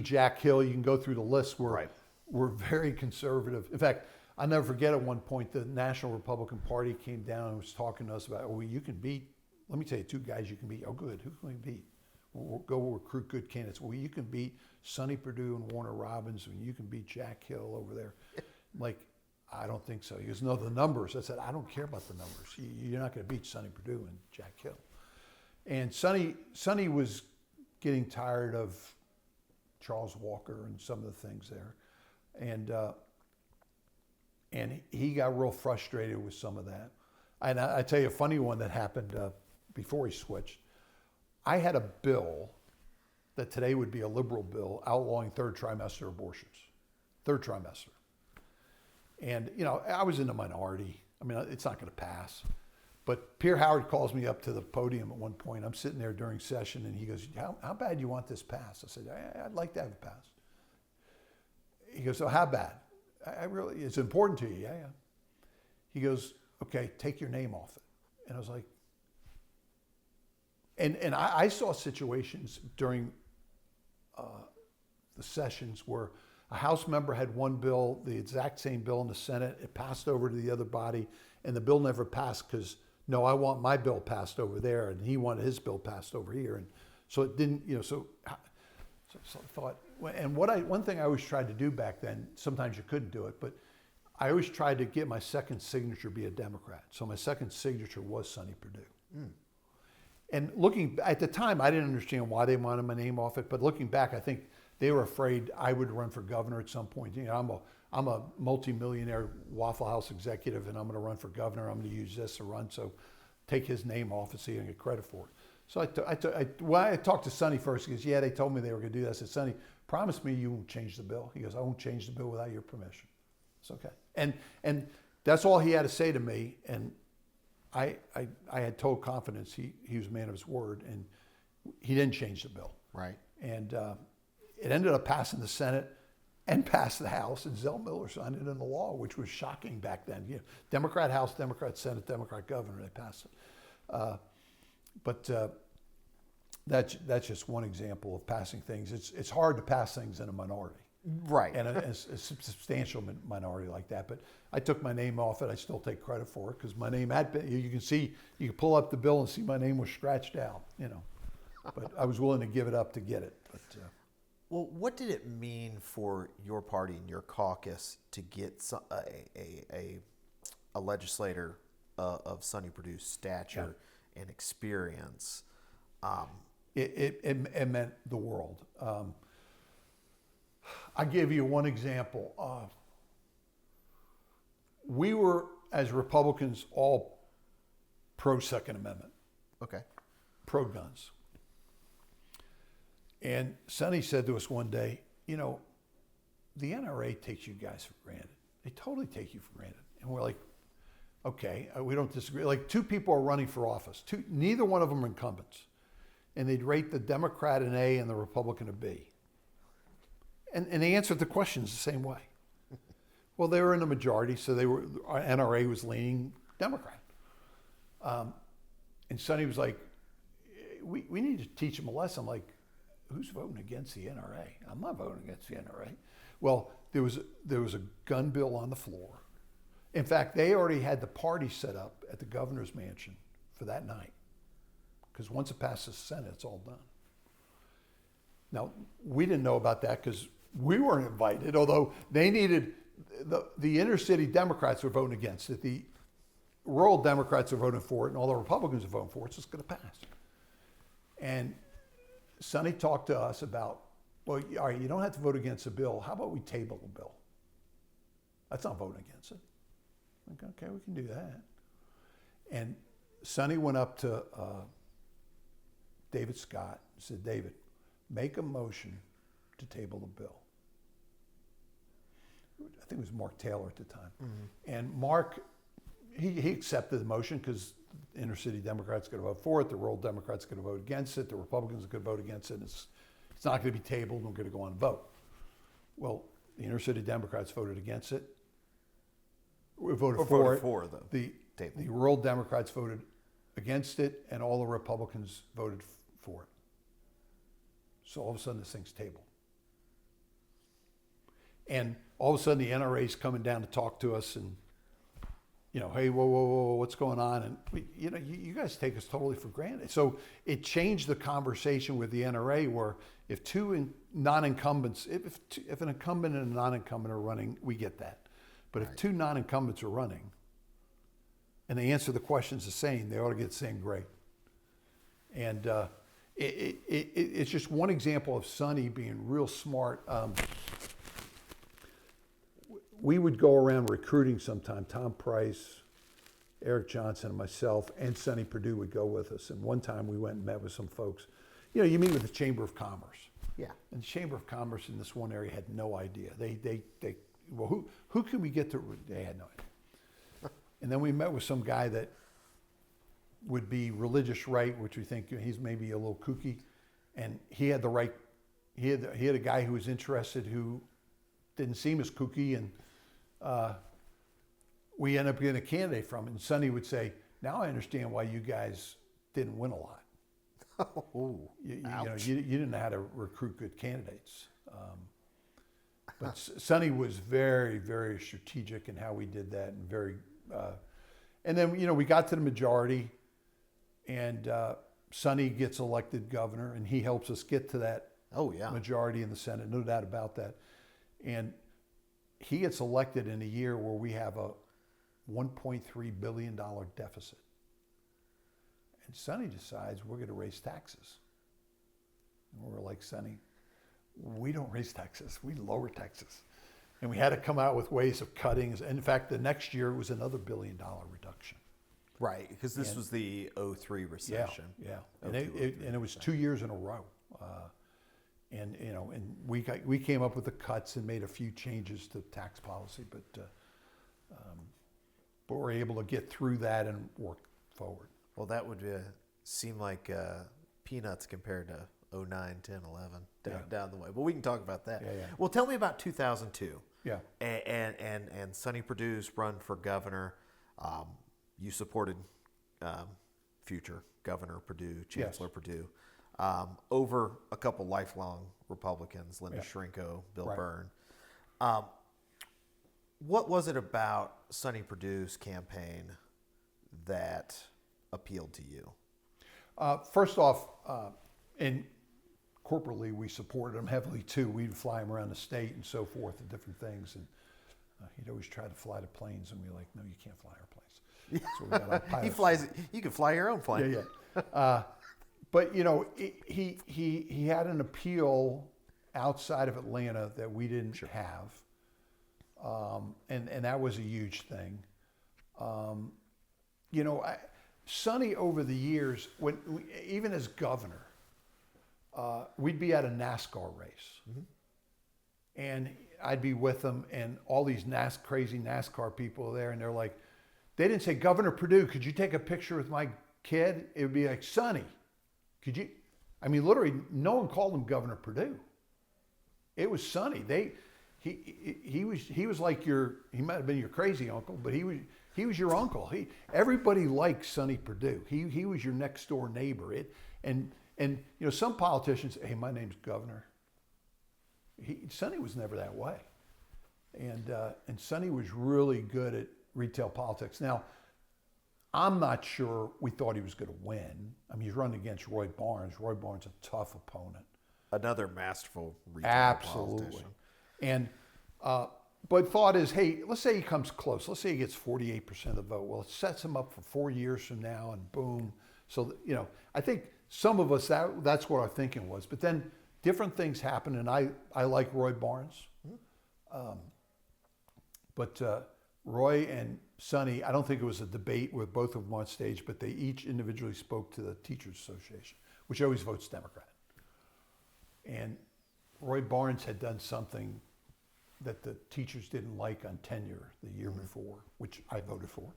Jack Hill. You can go through the list. Right. Were very conservative. In fact, I'll never forget at one point the National Republican Party came down and was talking to us about, well, you can beat. Let me tell you, 2 guys you can beat. Oh, good. Who can we beat? We'll go recruit good candidates. Well, you can beat Sonny Perdue and Warner Robins, and you can beat Jack Hill over there. I'm like, I don't think so. He goes, no, the numbers. I said, I don't care about the numbers. You're not going to beat Sonny Perdue and Jack Hill. And Sonny was getting tired of Charles Walker and some of the things there, and he got real frustrated with some of that. And I tell you a funny one that happened before he switched. I had a bill that today would be a liberal bill outlawing 3rd trimester abortions. 3rd trimester. And, I was in the minority. I mean, it's not going to pass. But Pierre Howard calls me up to the podium at one point. I'm sitting there during session, and he goes, how bad do you want this passed? I said, I'd like to have it passed. He goes, so how bad? It's important to you. Yeah. He goes, okay, take your name off it. And I was like, and I saw situations during the sessions where a House member had one bill, the exact same bill in the Senate. It passed over to the other body, and the bill never passed because, no, I want my bill passed over there, and he wanted his bill passed over here. And so it didn't, so I thought, and one thing I always tried to do back then, sometimes you couldn't do it, but I always tried to get my second signature be a Democrat. So my second signature was Sonny Perdue. Mm. And looking, at the time, I didn't understand why they wanted my name off it, but looking back, I think they were afraid I would run for governor at some point. I'm a multimillionaire Waffle House executive, and I'm going to run for governor. I'm going to use this to run, so take his name off and see if I can get credit for it. So I talked to Sonny first. He goes, yeah, they told me they were going to do that. I said, Sonny, promise me you won't change the bill. He goes, I won't change the bill without your permission. It's okay. And that's all he had to say to me. And I had total confidence he was a man of his word, and he didn't change the bill. Right. And it ended up passing the Senate and passed the House, and Zell Miller signed it into law, which was shocking back then. Democrat House, Democrat Senate, Democrat governor, they passed it. But that's just one example of passing things. It's hard to pass things in a minority. Right. And a substantial minority like that. But I took my name off it. I still take credit for it because my name had been, you can pull up the bill and see my name was scratched out, But I was willing to give it up to get it. But, well, what did it mean for your party and your caucus to get a legislator of Sonny Perdue's stature and experience? It meant the world. I give you one example. We were, as Republicans, all pro-Second Amendment. Okay. Pro-guns. And Sonny said to us one day, the NRA takes you guys for granted. They totally take you for granted. And we're like, okay, we don't disagree. Like 2 people are running for office. Neither one of them are incumbents. And they'd rate the Democrat an A and the Republican a B. And they answered the questions the same way. Well, they were in the majority, so NRA was leaning Democrat. And Sonny was like, we need to teach them a lesson. I'm like, who's voting against the NRA? I'm not voting against the NRA. Well, there was a gun bill on the floor. In fact, they already had the party set up at the governor's mansion for that night. Because once it passes the Senate, it's all done. Now, we didn't know about that because we weren't invited, although they needed, the inner city Democrats were voting against it. The rural Democrats are voting for it, and all the Republicans are voting for it, so it's going to pass. And Sonny talked to us about, well, all right, you don't have to vote against a bill. How about we table a bill? That's not voting against it. Like, okay, we can do that. And Sonny went up to David Scott and said, David, make a motion to table the bill. I think it was Mark Taylor at the time. Mm-hmm. And Mark, he accepted the motion because inner city Democrats are going to vote for it. The rural Democrats are going to vote against it. The Republicans are going to vote against it. It's not going to be tabled. We're going to go on and vote. Well, the inner city Democrats voted against it. We voted for it. The rural Democrats voted against it, and all the Republicans voted for it. So all of a sudden, this thing's tabled. And all of a sudden, the NRA's coming down to talk to us, and hey, whoa, what's going on? And you guys take us totally for granted. So it changed the conversation with the NRA, where if two non-incumbents, if an incumbent and a non-incumbent are running, we get that. But if two non-incumbents are running, and they answer the questions the same, they ought to get the same grade. And it's just one example of Sonny being real smart. We would go around recruiting sometime. Tom Price, Eric Johnson, and myself, and Sonny Perdue would go with us. And one time we went and met with some folks. You meet with the Chamber of Commerce. Yeah. And the Chamber of Commerce in this one area had no idea. Well, who can we get to? They had no idea. And then we met with some guy that would be religious right, which we think he's maybe a little kooky. And he had the right, he had a guy who was interested who didn't seem as kooky, and we ended up getting a candidate from it. And Sonny would say, now I understand why you guys didn't win a lot. You didn't know how to recruit good candidates. But Sonny was very, very strategic in how we did that, and very. And then we got to the majority, and Sonny gets elected governor, and he helps us get to that majority in the Senate, no doubt about that. And he gets elected in a year where we have a $1.3 billion deficit. And Sonny decides we're going to raise taxes. And we're like, Sonny, we don't raise taxes, we lower taxes. And we had to come out with ways of cutting. And in fact, the next year it was another $1 billion reduction. Right, because this was the 2003 recession. Yeah. And it was 2 years in a row. And we came up with the cuts and made a few changes to tax policy, but we're able to get through that and work forward. Well, that would seem like peanuts compared to 09, 10, 11 down the way. But we can talk about that. Yeah. Well, tell me about 2002. Yeah. And Sonny Perdue's run for governor. You supported future Governor Perdue, Chancellor Perdue, over a couple lifelong Republicans, Linda Schrinko, Bill Byrne. What was it about Sonny Perdue's campaign that appealed to you? First off, and corporately we supported him heavily too. We'd fly him around the state and so forth and different things. And he'd always try to fly the planes, and we were like, no, you can't fly our planes. So we got our pilots. He flies. You can fly your own plane. Yeah. But he had an appeal outside of Atlanta that we didn't have, and that was a huge thing. Sonny, over the years, even as governor, we'd be at a NASCAR race, and I'd be with them, and all these crazy NASCAR people are there, and they're like, they didn't say, Governor Perdue, could you take a picture with my kid? It would be like, Sonny, could you? I mean, literally, no one called him Governor Perdue. It was Sonny. He was like he might have been your crazy uncle, but he was your uncle. Everybody liked Sonny Perdue. He was your next door neighbor. And some politicians say, hey, my name's Governor. Sonny was never that way. And Sonny was really good at retail politics. Now, I'm not sure we thought he was going to win. I mean, he's running against Roy Barnes. Roy Barnes is a tough opponent. Another masterful retail Absolutely. politician. And but thought is, hey, let's say he comes close. Let's say he gets 48% of the vote. Well, it sets him up for 4 years from now, and boom. So I think some of us that's what our thinking was. But then different things happen, and I like Roy Barnes, but Roy and Sonny, I don't think it was a debate with both of them on stage, but they each individually spoke to the Teachers Association, which always votes Democrat. And Roy Barnes had done something that the teachers didn't like on tenure the year before, which I voted for.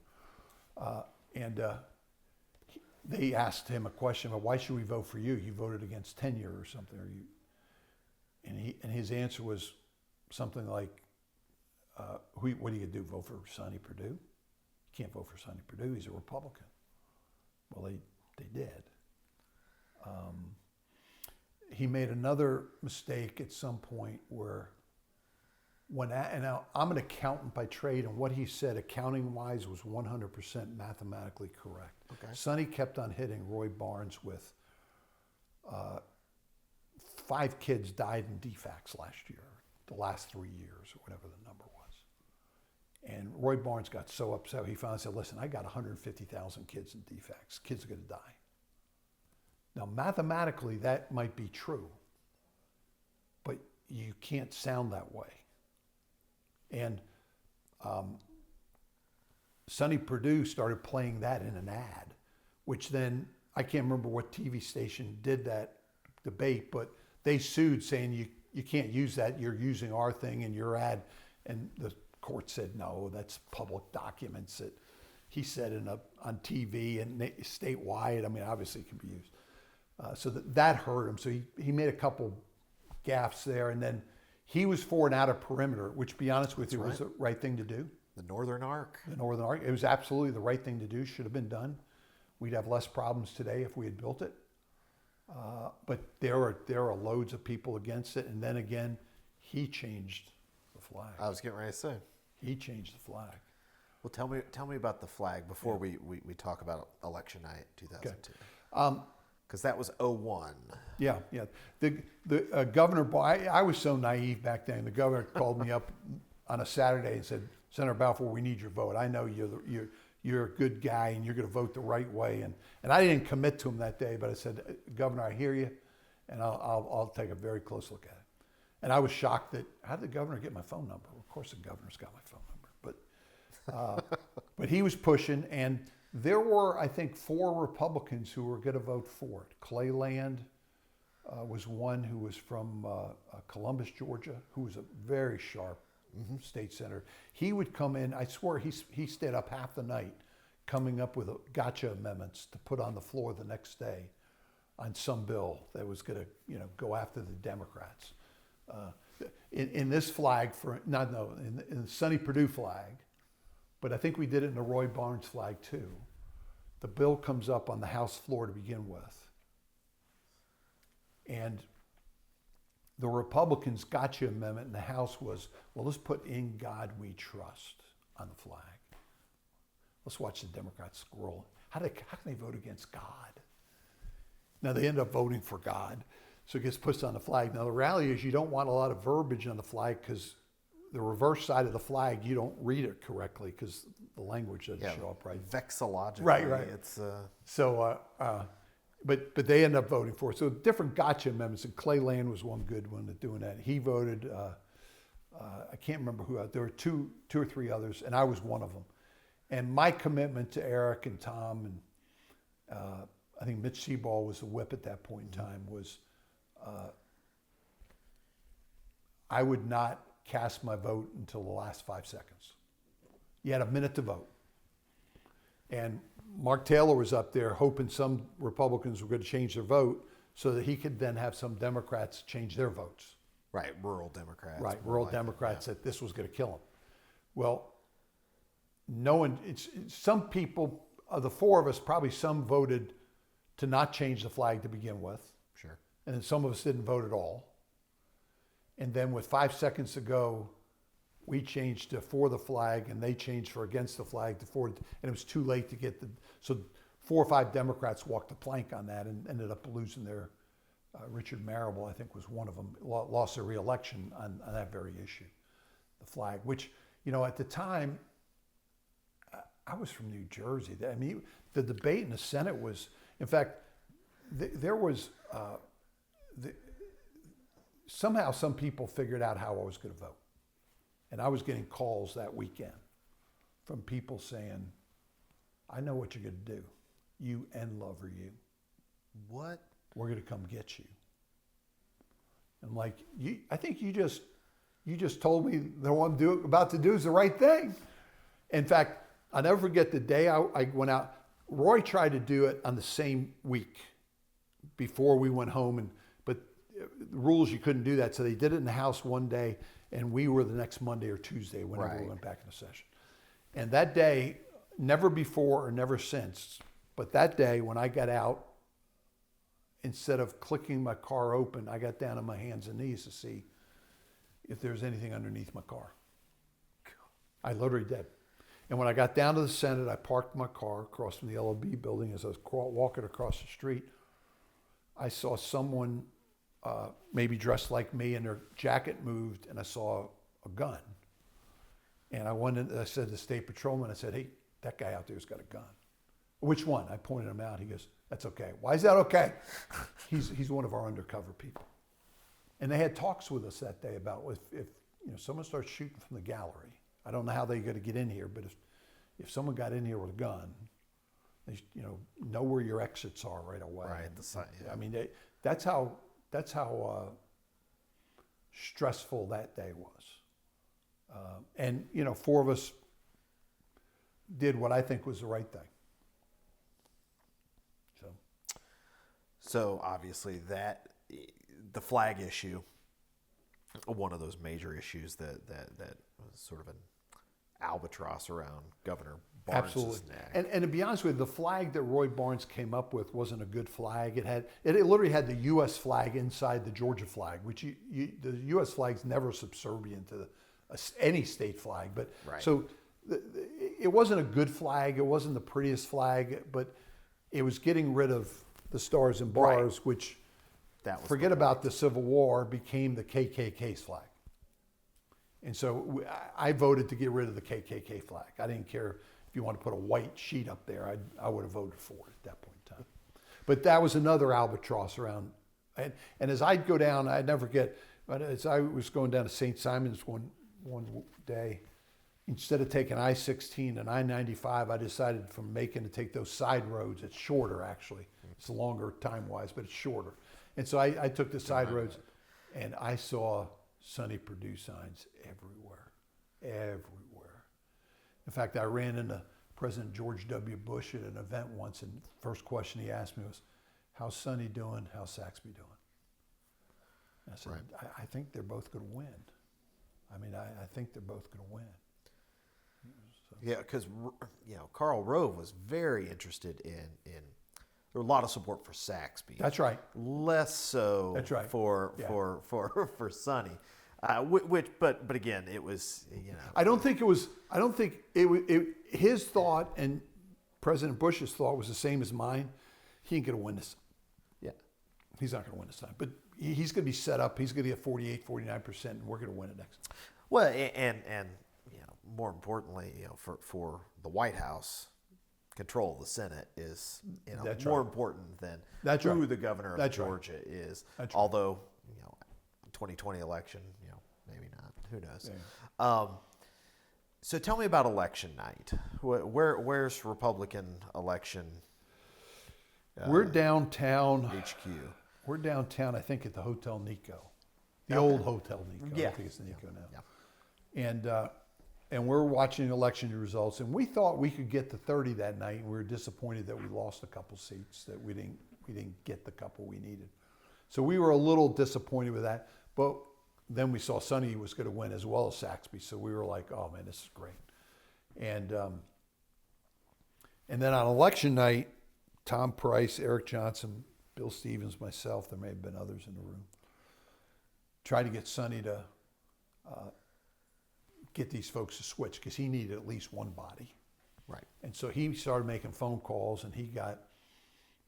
And they asked him a question about why should we vote for you? You voted against tenure or something, or you. And his answer was something like, "What are you gonna do? Vote for Sonny Perdue? You can't vote for Sonny Perdue. He's a Republican." Well, they did. He made another mistake at some point where, and now I'm an accountant by trade, and what he said accounting-wise was 100% mathematically correct. Okay. Sonny kept on hitting Roy Barnes with 5 kids died in defects last year, the last 3 years, or whatever the number was. And Roy Barnes got so upset, he finally said, "Listen, I got 150,000 kids in defects. Kids are going to die." Now, mathematically, that might be true, but you can't sound that way. And Sonny Perdue started playing that in an ad, which then, I can't remember what TV station did that debate, but they sued saying you can't use that, you're using our thing in your ad. And the court said, no, that's public documents that he said on TV and statewide. I mean, obviously it can be used. So that hurt him. So he made a couple gaffes there, and then he was for an outer perimeter, which, to be honest with you, was the right thing to do. The Northern Arc. The Northern Arc. It was absolutely the right thing to do. Should have been done. We'd have less problems today if we had built it. But there are loads of people against it. And then again, he changed the flag. I was getting ready to say. He changed the flag. Well, tell me about the flag before we talk about election night 2002. Because that was 01. Yeah. The governor, I was so naive back then. The governor called me up on a Saturday and said, "Senator Balfour, we need your vote. I know you're a good guy and you're going to vote the right way." And I didn't commit to him that day, but I said, "Governor, I hear you, and I'll take a very close look at it." And I was shocked that, how did the governor get my phone number? Of course the governor's got my phone number. But he was pushing, and there were, I think, 4 Republicans who were going to vote for it. Clay Land was one who was from Columbus, Georgia, who was a very sharp state senator. He would come in, I swear he stayed up half the night coming up with gotcha amendments to put on the floor the next day on some bill that was going to go after the Democrats. In this flag, in the Sonny Perdue flag, but I think we did it in the Roy Barnes flag too. The bill comes up on the House floor to begin with. And the Republicans' gotcha amendment in the House was, well, let's put "In God We Trust" on the flag. Let's watch the Democrats squirrel. How can they vote against God? Now, they end up voting for God, so it gets pushed on the flag. Now, the reality is you don't want a lot of verbiage on the flag because the reverse side of the flag, you don't read it correctly because the language doesn't show up right. Vexillologically. Right. It's But they end up voting for it. So different gotcha amendments, and Clay Land was one good one at doing that. He voted, I can't remember who, there were two or three others, and I was one of them. And my commitment to Eric and Tom, and I think Mitch Seaball was the whip at that point in time, was I would not cast my vote until the last 5 seconds. You had a minute to vote. And Mark Taylor was up there hoping some Republicans were going to change their vote so that he could then have some Democrats change their votes. Right, rural Democrats. Right, rural Democrats, that this was going to kill them. Well, some people, of the 4 of us, probably some voted to not change the flag to begin with. Sure. And then some of us didn't vote at all. And then with 5 seconds to go, we changed to for the flag, and they changed for against the flag to for, and it was too late to get so 4 or 5 Democrats walked the plank on that and ended up losing their, Richard Marable, I think, was one of them, lost their re-election on that very issue, the flag, which, at the time, I was from New Jersey. I mean, the debate in the Senate was, in fact, there was, somehow some people figured out how I was going to vote. And I was getting calls that weekend from people saying, "I know what you're going to do. You and Lover, you. What? We're going to come get you." And like, I think you just told me that what I'm about to do is the right thing. In fact, I'll never forget the day I went out. Roy tried to do it on the same week before we went home, but the rules, you couldn't do that. So they did it in the House one day, and we were the next Monday or Tuesday whenever we went back into session. And that day, never before or never since, but that day when I got out, instead of clicking my car open, I got down on my hands and knees to see if there was anything underneath my car. I literally did. And when I got down to the Senate, I parked my car across from the LOB building. As I was walking across the street, I saw someone maybe dressed like me, and their jacket moved, and I saw a gun. And I went in, I said to the state patrolman, I said, "Hey, that guy out there's got a gun." "Which one?" I pointed him out. He goes, "That's okay." "Why is that okay?" He's one of our undercover people. And they had talks with us that day about if someone starts shooting from the gallery, I don't know how they're going to get in here, but if someone got in here with a gun, they know where your exits are right away. Right. The side, yeah. I mean, that's how stressful that day was. And four of us did what I think was the right thing. So obviously the flag issue, one of those major issues that was sort of an albatross around Governor Barnes' neck. And to be honest with you, the flag that Roy Barnes came up with wasn't a good flag. It literally had the U.S. flag inside the Georgia flag, which the U.S. flag's never subservient to any state flag. But right. So it wasn't a good flag. It wasn't the prettiest flag, but it was getting rid of the stars and bars, right, which, forget about the Civil War, became the KKK's flag. And so I voted to get rid of the KKK flag. I didn't care if you want to put a white sheet up there. I would have voted for it at that point in time. But that was another albatross around. And as I'd go down, I'd never forget, but as I was going down to St. Simon's one day, instead of taking I-16 and I-95, I decided from Macon to take those side roads. It's shorter, actually. It's longer time-wise, but it's shorter. And so I took the side roads, and I saw Sonny Perdue signs everywhere. In fact, I ran into President George W. Bush at an event once, and the first question he asked me was, "How's Sonny doing? How's Saxby doing?" And I said, right. I think they're both going to win. I mean, I think they're both going to win. So. Yeah, because Karl Rove was very interested in there were a lot of support for Saxby. That's right. Less so. That's right. For Sonny, but again, it was I don't think it was. His thought and President Bush's thought was the same as mine. He ain't going to win this. Yeah. He's not going to win this time. But he's going to be set up. He's going to get 48, 49%, and we're going to win it next. Well, and more importantly, for the White House, control of the Senate is more important than who the governor of Georgia is. That's although 2020 election, maybe not. Who knows? Yeah. So tell me about election night. Where's Republican election? We're downtown HQ. We're downtown, I think, at the Hotel Nico, the old Hotel Nico. Yeah. I think it's the Nico now. Yeah. And we're watching election results, and we thought we could get to 30 that night, and we were disappointed that we lost a couple seats, that we didn't get the couple we needed. So we were a little disappointed with that, but then we saw Sonny was going to win as well as Saxby, so we were like, oh man, this is great. And then on election night, Tom Price, Eric Johnson, Bill Stevens, myself, there may have been others in the room, tried to get Sonny to get these folks to switch, because he needed at least one body. Right. And so he started making phone calls, and he got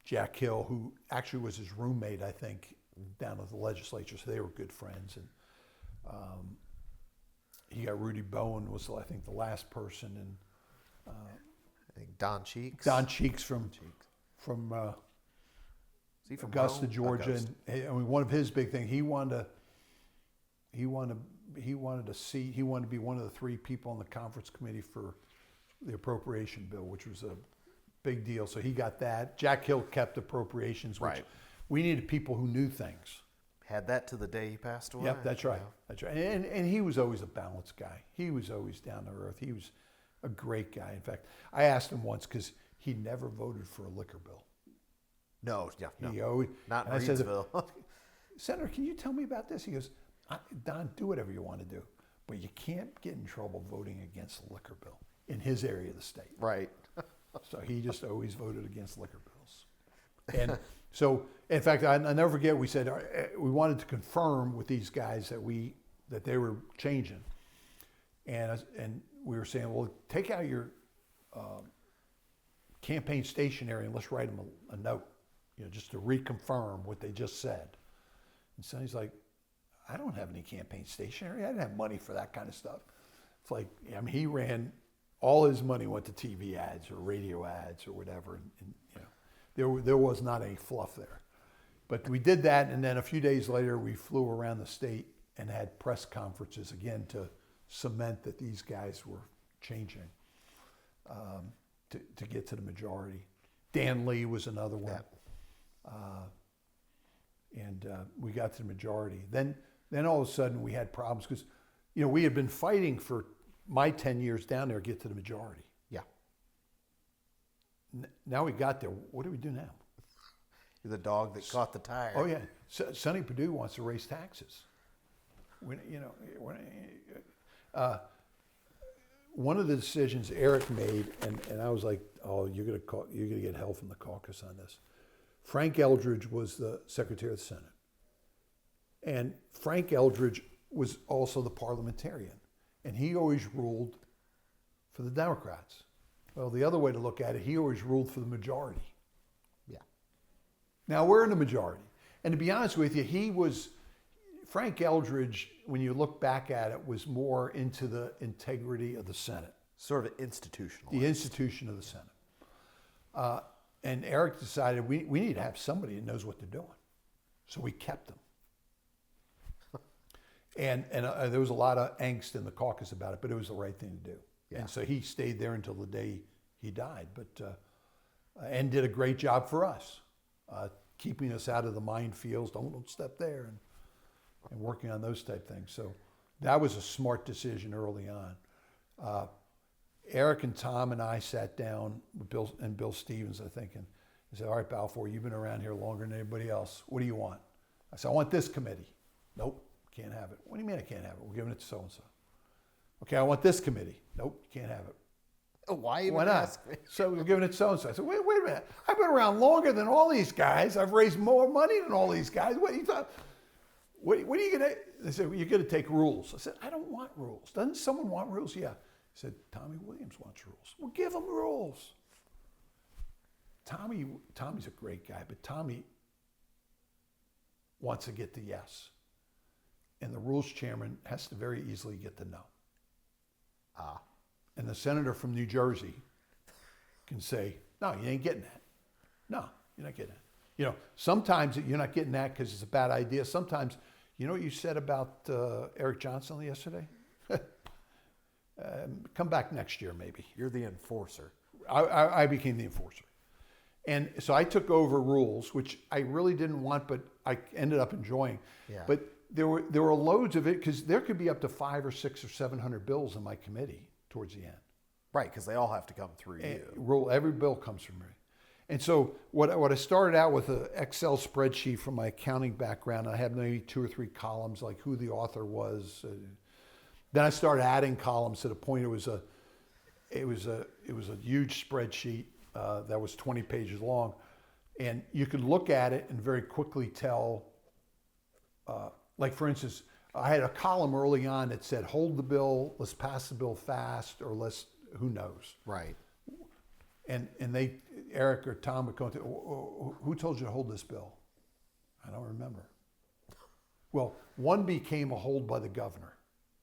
Jack Hill, who actually was his roommate, I think, down at the legislature, so they were good friends. And he got Rudy Bowen was, I think, the last person, and I think Don Cheeks. Don Cheeks from Augusta, Georgia. Augusta. And I mean, one of his big things, he wanted to be one of the three people on the conference committee for the appropriation bill, which was a big deal. So he got that. Jack Hill kept appropriations, which we needed people who knew things. Had that to the day he passed away. Yep, that's right. That's right. And he was always a balanced guy. He was always down to earth. He was a great guy. In fact, I asked him once, because he never voted for a liquor bill. No, yeah, no. He always, Not in and I said, Reedsville. Senator, can you tell me about this? He goes, Don, do whatever you want to do, but you can't get in trouble voting against the liquor bill in his area of the state. Right. So he just always voted against liquor bills. And so, in fact, I never forget, we said we wanted to confirm with these guys that they were changing. And we were saying, well, take out your campaign stationery and let's write them a note, just to reconfirm what they just said. And Sonny's like, I don't have any campaign stationery. I didn't have money for that kind of stuff. It's like, he ran, all his money went to TV ads or radio ads or whatever. And there was not any fluff there. But we did that, and then a few days later, we flew around the state and had press conferences again to cement that these guys were changing to get to the majority. Dan Lee was another one. And we got to the majority. Then all of a sudden we had problems because, we had been fighting for my 10 years down there to get to the majority. Yeah. Now we got there. What do we do now? You're the dog that caught the tire. Oh yeah, Sonny Perdue wants to raise taxes. One of the decisions Eric made, and I was like, oh, you're gonna get hell from the caucus on this. Frank Eldridge was the Secretary of the Senate. And Frank Eldridge was also the parliamentarian. And he always ruled for the Democrats. Well, the other way to look at it, he always ruled for the majority. Yeah. Now we're in the majority. And to be honest with you, Frank Eldridge, when you look back at it, was more into the integrity of the Senate. Sort of institutional. The institution of the Senate. And Eric decided we need to have somebody that knows what they're doing. So we kept him. And there was a lot of angst in the caucus about it, but it was the right thing to do. Yeah. And so he stayed there until the day he died, and did a great job for us, keeping us out of the minefields. Don't step there, and working on those type things. So that was a smart decision early on. Eric and Tom and I sat down with Bill Stevens, I think, and he said, all right, Balfour, you've been around here longer than anybody else. What do you want? I said, I want this committee. Nope, can't have it. What do you mean I can't have it? We're giving it to so-and-so. Okay, I want this committee. Nope, you can't have it. Why not? Ask me? So we're giving it to so-and-so. I said, wait a minute. I've been around longer than all these guys. I've raised more money than all these guys. What are you talking? What are you going to? They said, well, you're going to take rules. I said, I don't want rules. Doesn't someone want rules? Yeah. He said, Tommy Williams wants rules. Well, give him rules. Tommy's a great guy, but Tommy wants to get the yes. And the rules chairman has to very easily get the no. And the senator from New Jersey can say, no, you ain't getting that. No, you're not getting that. Sometimes you're not getting that because it's a bad idea. Sometimes, what you said about Eric Johnson yesterday? Come back next year, maybe. You're the enforcer. I became the enforcer. And so I took over rules, which I really didn't want, but I ended up enjoying. Yeah. But there were loads of it, because there could be up to 500 or 600 or 700 bills in my committee towards the end. Right, because they all have to come through you. Every bill comes from me. And so what I started out with an Excel spreadsheet from my accounting background. I had maybe 2 or 3 columns, like who the author was. Then I started adding columns to the point it was a huge spreadsheet that was 20 pages long, and you could look at it and very quickly tell. Like for instance, I had a column early on that said, "Hold the bill, let's pass the bill fast, or let's who knows." Right. And Eric or Tom would go to, who told you to hold this bill? I don't remember. Well, 1 became a hold by the governor.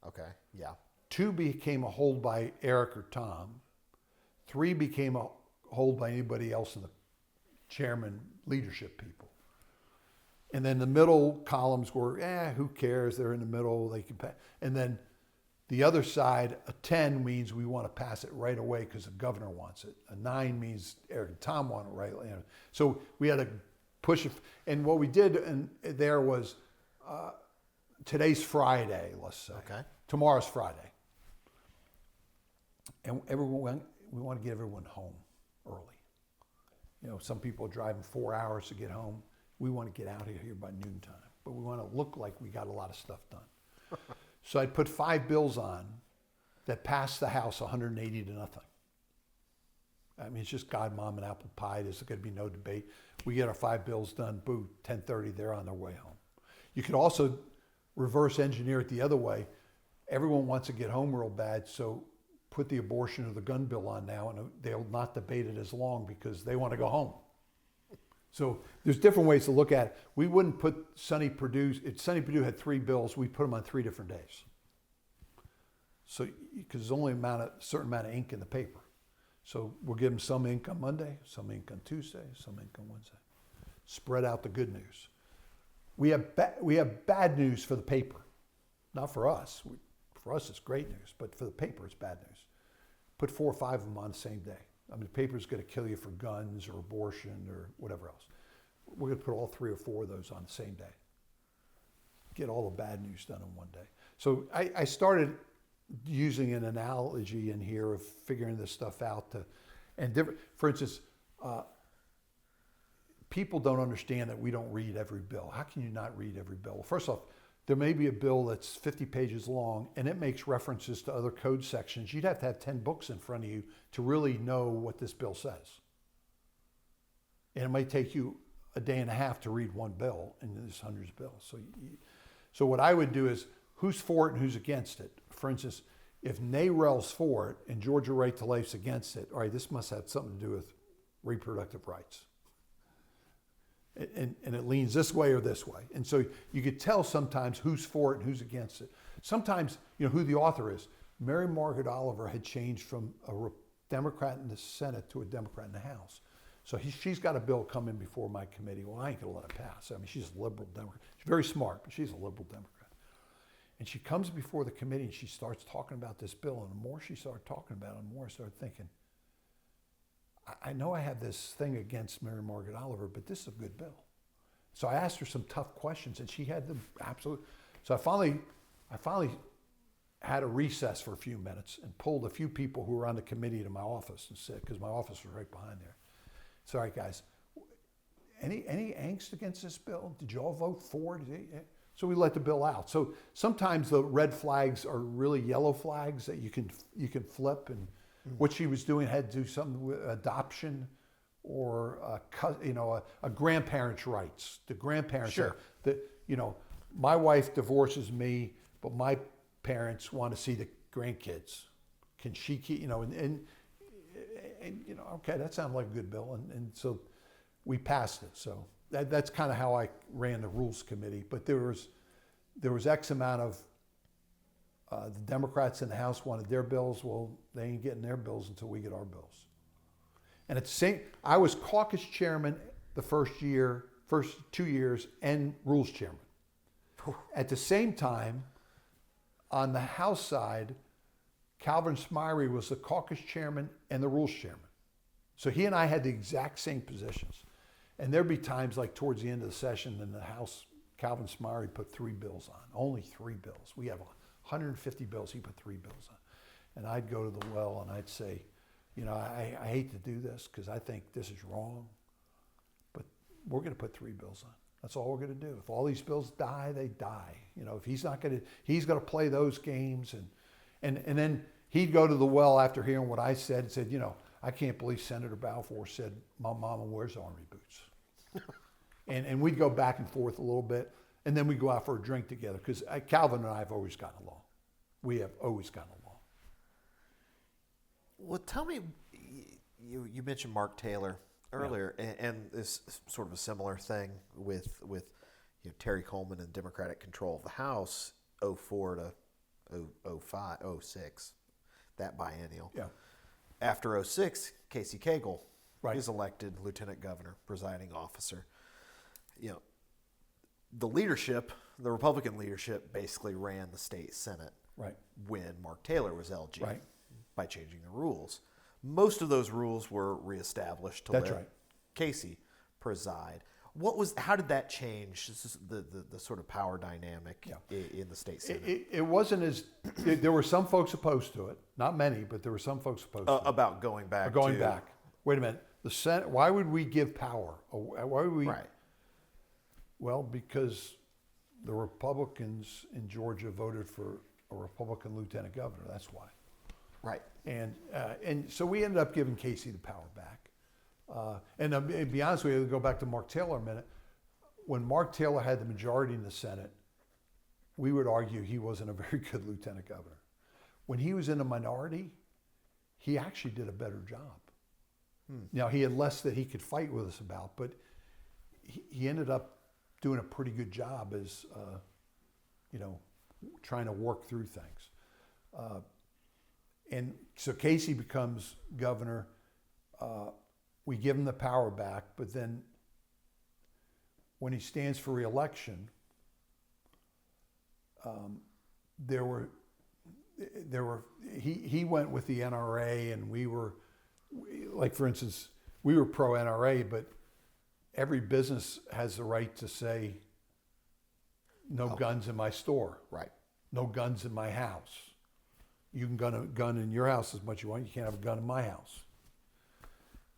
Okay, yeah. 2 became a hold by Eric or Tom. 3 became a hold by anybody else in the chairman leadership people. And then the middle columns were, who cares? They're in the middle. They can pass. And then the other side, a 10 means we want to pass it right away because the governor wants it. A 9 means Eric and Tom want it right. So we had to push it. And what we did there was, today's Friday, let's say. Okay. Tomorrow's Friday. And we want to get everyone home early. You know, some people are driving 4 hours to get home. We want to get out of here by noontime, but we want to look like we got a lot of stuff done. So I'd put 5 bills on that passed the House 180 to nothing. I mean, it's just God, Mom, and apple pie. There's going to be no debate. We get our 5 bills done, boo, 10:30, they're on their way home. You could also reverse engineer it the other way. Everyone wants to get home real bad, so put the abortion or the gun bill on now, and they'll not debate it as long because they want to go home. So there's different ways to look at it. We wouldn't put Sonny Perdue, if Sonny Perdue had 3 bills, we'd put them on 3 different days. So, because there's only a certain amount of ink in the paper. So we'll give them some ink on Monday, some ink on Tuesday, some ink on Wednesday. Spread out the good news. We have bad news for the paper. Not for us. For us, it's great news, but for the paper, it's bad news. Put 4 or 5 of them on the same day. I mean, the paper's going to kill you for guns or abortion or whatever else. We're going to put all 3 or 4 of those on the same day. Get all the bad news done in one day. So I started using an analogy in here of figuring this stuff out for instance, people don't understand that we don't read every bill. How can you not read every bill? Well, first off, there may be a bill that's 50 pages long and it makes references to other code sections. You'd have to have 10 books in front of you to really know what this bill says. And it might take you a day and a half to read one bill, and there's hundreds of bills. So what I would do is, who's for it and who's against it? For instance, if NAREL's for it and Georgia Right to Life's against it, all right, this must have something to do with reproductive rights. And it leans this way or this way. And so you could tell sometimes who's for it and who's against it. Sometimes, you know, who the author is. Mary Margaret Oliver had changed from a Democrat in the Senate to a Democrat in the House. So she's got a bill coming before my committee. Well, I ain't gonna let it pass. I mean, she's a liberal Democrat. She's very smart, but she's a liberal Democrat. And she comes before the committee and she starts talking about this bill. And the more she started talking about it, the more I started thinking, I know I have this thing against Mary Margaret Oliver, but this is a good bill. So I asked her some tough questions, and she had them absolutely. So I finally had a recess for a few minutes and pulled a few people who were on the committee to my office and said, because my office was right behind there. So, all right, guys, any angst against this bill? Did you all vote for it? So we let the bill out. So sometimes the red flags are really yellow flags that you can flip. And what she was doing had to do something with adoption or a grandparent's rights. The grandparents, sure. My wife divorces me, but my parents want to see the grandkids. Can she keep, okay, that sounded like a good bill. And so we passed it. So that's kind of how I ran the Rules Committee. But there was X amount of the Democrats in the House wanted their bills. Well, they ain't getting their bills until we get our bills. And at the same, I was caucus chairman the first 2 years, and Rules chairman. At the same time, on the House side, Calvin Smyre was the caucus chairman and the Rules chairman. So he and I had the exact same positions. And there'd be times like towards the end of the session in the House, Calvin Smyre put 3 bills on, only 3 bills. We have 150 bills, he put 3 bills on. And I'd go to the well and I'd say, I hate to do this because I think this is wrong, but we're going to put 3 bills on. That's all we're going to do. If all these bills die, they die. If he's not going to, he's going to play those games. And then he'd go to the well after hearing what I said and said, I can't believe Senator Balfour said, my mama wears army boots. and we'd go back and forth a little bit. And then we'd go out for a drink together because Calvin and I have always gotten along. We have always gotten along. Well, tell me, you mentioned Mark Taylor earlier, yeah. and this sort of a similar thing with Terry Coleman and Democratic control of the House, 04 to 05, 06, that biennial. Yeah. After 06, Casey Cagle right. is elected lieutenant governor, presiding officer. The leadership, the Republican leadership, basically ran the state Senate right. when Mark Taylor was LG right. by changing the rules. Most of those rules were reestablished to That's let right. Casey preside. How did that change the sort of power dynamic in the state Senate? It wasn't there were some folks opposed to it, not many, but there were some folks opposed to it. About going back. Back. Wait a minute. The Senate. Why would we give power? Why would we? Right. Well, because the Republicans in Georgia voted for a Republican lieutenant governor. That's why. Right. And so we ended up giving Casey the power back. And to be honest with you, to go back to Mark Taylor a minute. When Mark Taylor had the majority in the Senate, we would argue he wasn't a very good lieutenant governor. When he was in a minority, he actually did a better job. Now, he had less that he could fight with us about, but he ended up doing a pretty good job as, trying to work through things. And so Casey becomes governor. We give him the power back, but then when he stands for re-election, he went with the NRA, and we were, like, for instance, we were pro NRA, but every business has the right to say no guns in my store. Right. No guns in my house. You can gun a gun in your house as much as you want. You can't have a gun in my house.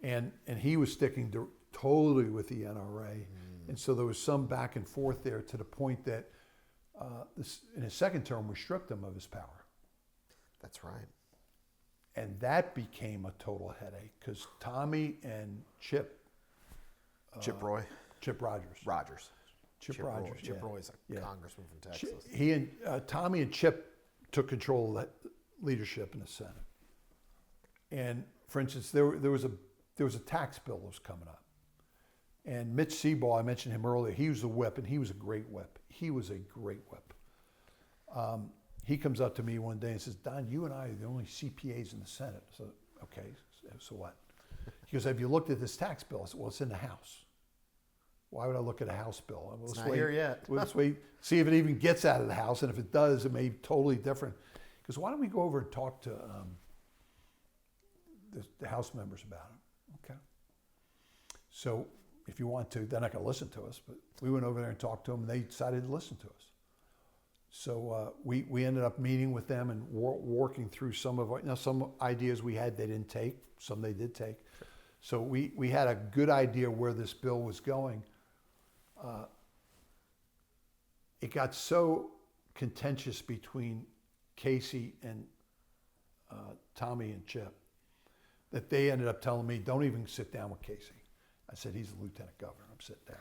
And he was sticking totally with the NRA. And so there was some back and forth there to the point that in his second term, we stripped him of his power. That's right. And that became a total headache because Tommy and Chip Rogers. Chip Rogers, a congressman from Texas. He and Tommy and Chip took control of that leadership in the Senate. And for instance, there was a tax bill that was coming up. And Mitch Seabaugh, I mentioned him earlier, he was the whip, and he was a great whip. He comes up to me one day and says, Don, you and I are the only CPAs in the Senate. So, okay, so what? He goes, have you looked at this tax bill? I said, well, it's in the House. Why would I look at a House bill? It's not here yet. Let's wait, see if it even gets out of the House, and if it does, it may be totally different. Because why don't we go over and talk to the House members about it? Okay. So if you want to, they're not going to listen to us, but we went over there and talked to them, and they decided to listen to us. So we ended up meeting with them and working through some ideas we had they didn't take, some they did take. Sure. So we had a good idea where this bill was going. It got so contentious between Casey and Tommy and Chip that they ended up telling me, don't even sit down with Casey. I said, he's the lieutenant governor. I'm sitting down.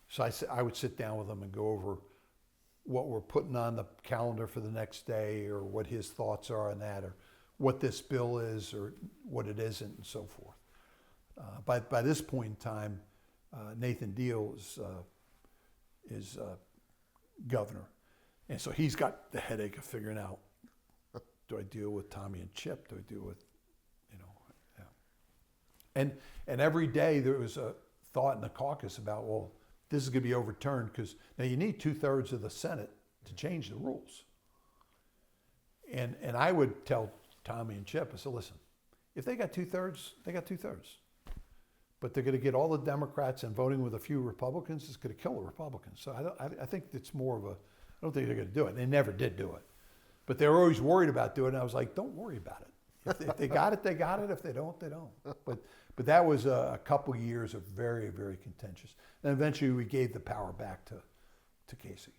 So I said I would sit down with him and go over what we're putting on the calendar for the next day, or what his thoughts are on that, or what this bill is or what it isn't, and so forth. By this point in time, Nathan Deal is governor. And so he's got the headache of figuring out, do I deal with Tommy and Chip? Do I deal with, yeah. And every day there was a thought in the caucus about, well, this is going to be overturned because now you need 2/3 of the Senate to change the rules. And I would tell Tommy and Chip, I said, listen, if they got 2/3, they got 2/3. But they're going to get all the Democrats and voting with a few Republicans. It's going to kill the Republicans. So I think it's more of a, I don't think they're going to do it. They never did do it. But they were always worried about doing it. And I was like, don't worry about it. If they got it, they got it. If they don't, they don't. But that was a couple years of very, very contentious. And eventually we gave the power back to Casey.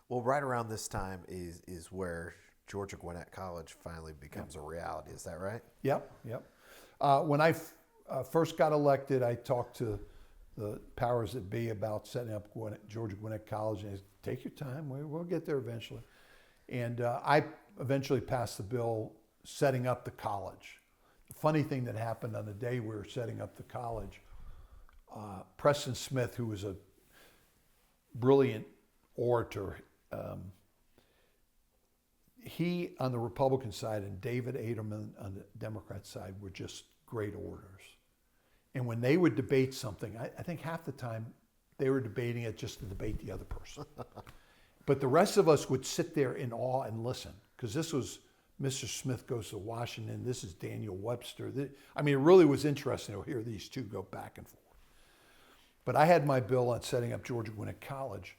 Well, right around this time is where Georgia Gwinnett College finally becomes a reality. Is that right? Yep. When I first got elected, I talked to the powers that be about setting up Georgia Gwinnett College, and they said, take your time, we'll get there eventually. And I eventually passed the bill setting up the college. The funny thing that happened on the day we were setting up the college, Preston Smith, who was a brilliant orator, he on the Republican side and David Aderman on the Democrat side were just great orators. And when they would debate something, I think half the time they were debating it just to debate the other person. But the rest of us would sit there in awe and listen, because this was Mr. Smith Goes to Washington, this is Daniel Webster. I mean, it really was interesting to hear these two go back and forth. But I had my bill on setting up Georgia Gwinnett College,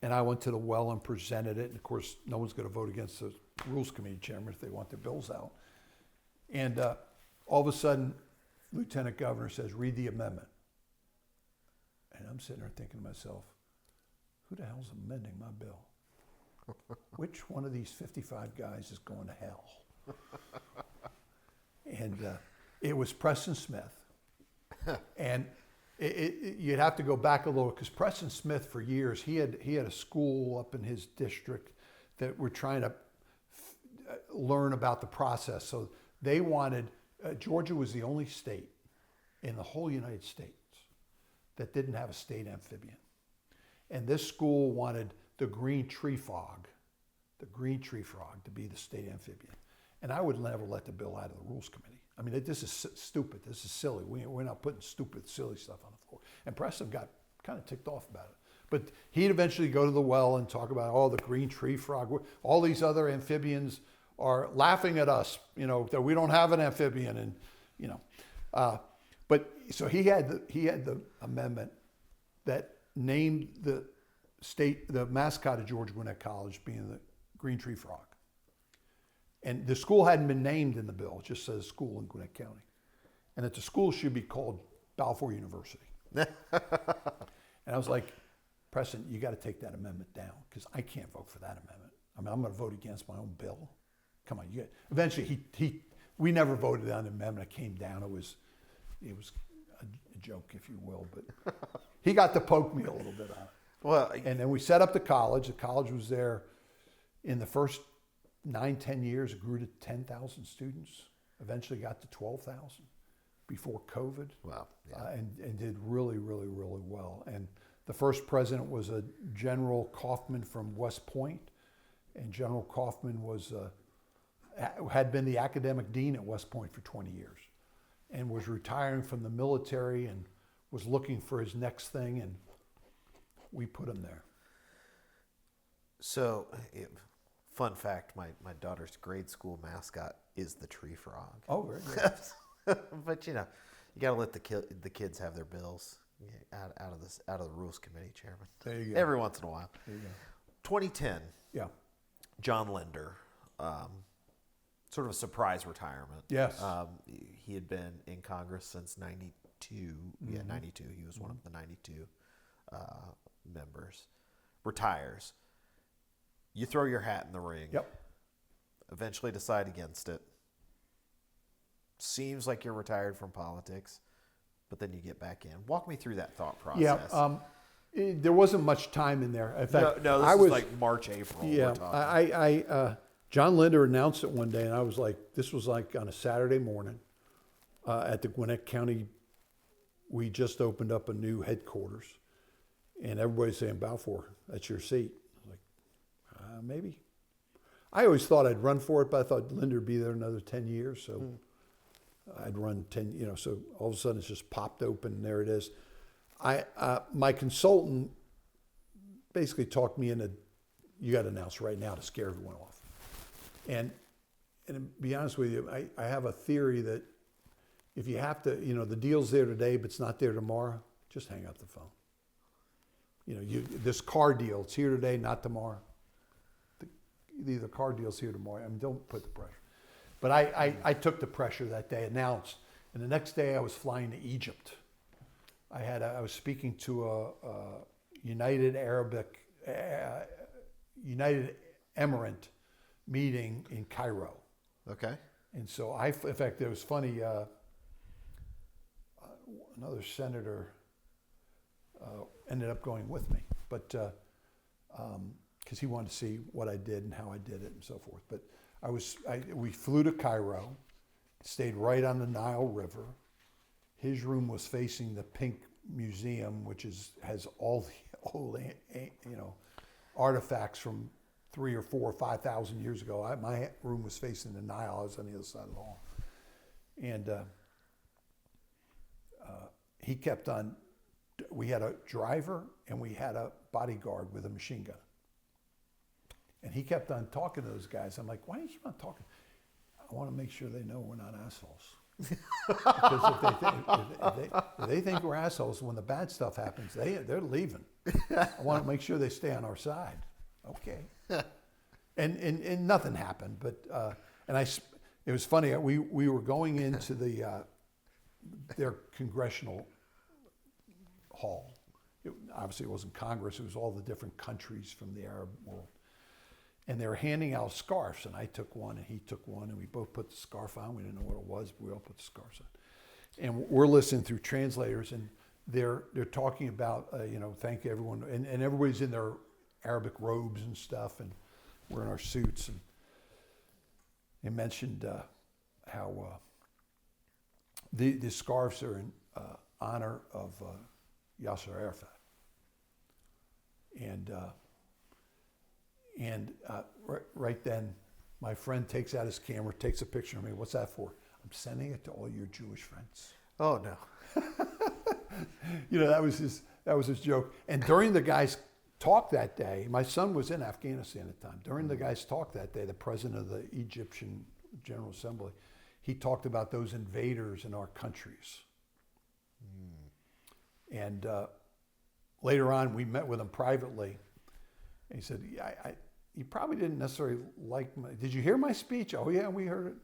and I went to the well and presented it. And of course, no one's going to vote against the Rules Committee chairman if they want their bills out. And all of a sudden, lieutenant governor says, read the amendment. And I'm sitting there thinking to myself, who the hell's amending my bill? Which one of these 55 guys is going to hell? And it was Preston Smith. And you'd have to go back a little, because Preston Smith, for years, he had a school up in his district that were trying to learn about the process. So they wanted, Georgia was the only state in the whole United States that didn't have a state amphibian. And this school wanted the green tree frog to be the state amphibian. And I would never let the bill out of the Rules Committee. I mean, this is stupid. This is silly. We're not putting stupid, silly stuff on the floor. And Preston got kind of ticked off about it. But he'd eventually go to the well and talk about, oh, the green tree frog. All these other amphibians are laughing at us, that we don't have an amphibian. And, but so he had the amendment that named the mascot of Georgia Gwinnett College being the green tree frog. And the school hadn't been named in the bill. It just says school in Gwinnett County. And that the school should be called Balfour University. And I was like, Preston, you got to take that amendment down, because I can't vote for that amendment. I mean, I'm going to vote against my own bill. Come on. Eventually, we never voted on the amendment. It came down. It was a joke, if you will. But he got to poke me a little bit on it. Well, and then we set up the college. The college was there in the first 9-10 years. It grew to 10,000 students. Eventually got to 12,000 before COVID. Wow. Yeah. And did really, really, really well. And the first president was a General Kaufman from West Point. And General Kaufman had been the academic dean at West Point for 20 years and was retiring from the military and was looking for his next thing. And we put him there. So, fun fact, my daughter's grade school mascot is the tree frog. Oh, very good. But, you got to let the kids have their bills out of the Rules Committee, Chairman. There you go. Every once in a while. There you go. 2010. Yeah. John Linder, sort of a surprise retirement. Yes. He had been in Congress since 92. Mm-hmm. Yeah, 92. He was one of the 92 members. Retires. You throw your hat in the ring. Yep. Eventually decide against it. Seems like you're retired from politics, but then you get back in. Walk me through that thought process. Yeah. There wasn't much time in there. In fact, no, this was like March, April. Yeah. John Linder announced it one day, and I was like, this was like on a Saturday morning at the Gwinnett County. We just opened up a new headquarters, and everybody's saying, Balfour, that's your seat. I was like, maybe. I always thought I'd run for it, but I thought Linder would be there another 10 years, so I'd run 10, so all of a sudden it's just popped open, and there it is. My consultant basically talked me into, you got to announce right now to scare everyone off. And to be honest with you, I have a theory that if you have to, the deal's there today, but it's not there tomorrow, just hang up the phone. This car deal, it's here today, not tomorrow. The car deal's here tomorrow. I mean, don't put the pressure. But I took the pressure that day, announced, and the next day I was flying to Egypt. I was speaking to a United Emirate meeting in Cairo. Okay. And so in fact, it was funny. Another senator ended up going with me, but because he wanted to see what I did and how I did it and so forth. But we flew to Cairo, stayed right on the Nile River. His room was facing the Pink Museum, which has all the old, artifacts from 3,000 or 4,000 or 5,000 years ago. My room was facing the Nile. I was on the other side of the hall, and he kept on. We had a driver and we had a bodyguard with a machine gun, and he kept on talking to those guys. I'm like, why do you keep on talking? I want to make sure they know we're not assholes. Because if they think we're assholes, when the bad stuff happens, they're leaving. I want to make sure they stay on our side. Okay. And nothing happened, but it was funny. We were going into their congressional hall. Obviously, it wasn't Congress. It was all the different countries from the Arab world. And they were handing out scarves, and I took one, and he took one, and we both put the scarf on. We didn't know what it was, but we all put the scarves on. And we're listening through translators, and they're talking about, thank everyone, and everybody's in their Arabic robes and stuff, and we're in our suits. And they mentioned how the scarves are in honor of Yasser Arafat. And right then, my friend takes out his camera, takes a picture of me. What's that for? I'm sending it to all your Jewish friends. Oh no! That was his joke. And during the guy's talk that day, my son was in Afghanistan at the time. During the guy's talk that day, the president of the Egyptian General Assembly, he talked about those invaders in our countries. And later on, we met with him privately. And he said, "Yeah, you probably didn't necessarily like my. Did you hear my speech? Oh yeah, we heard it.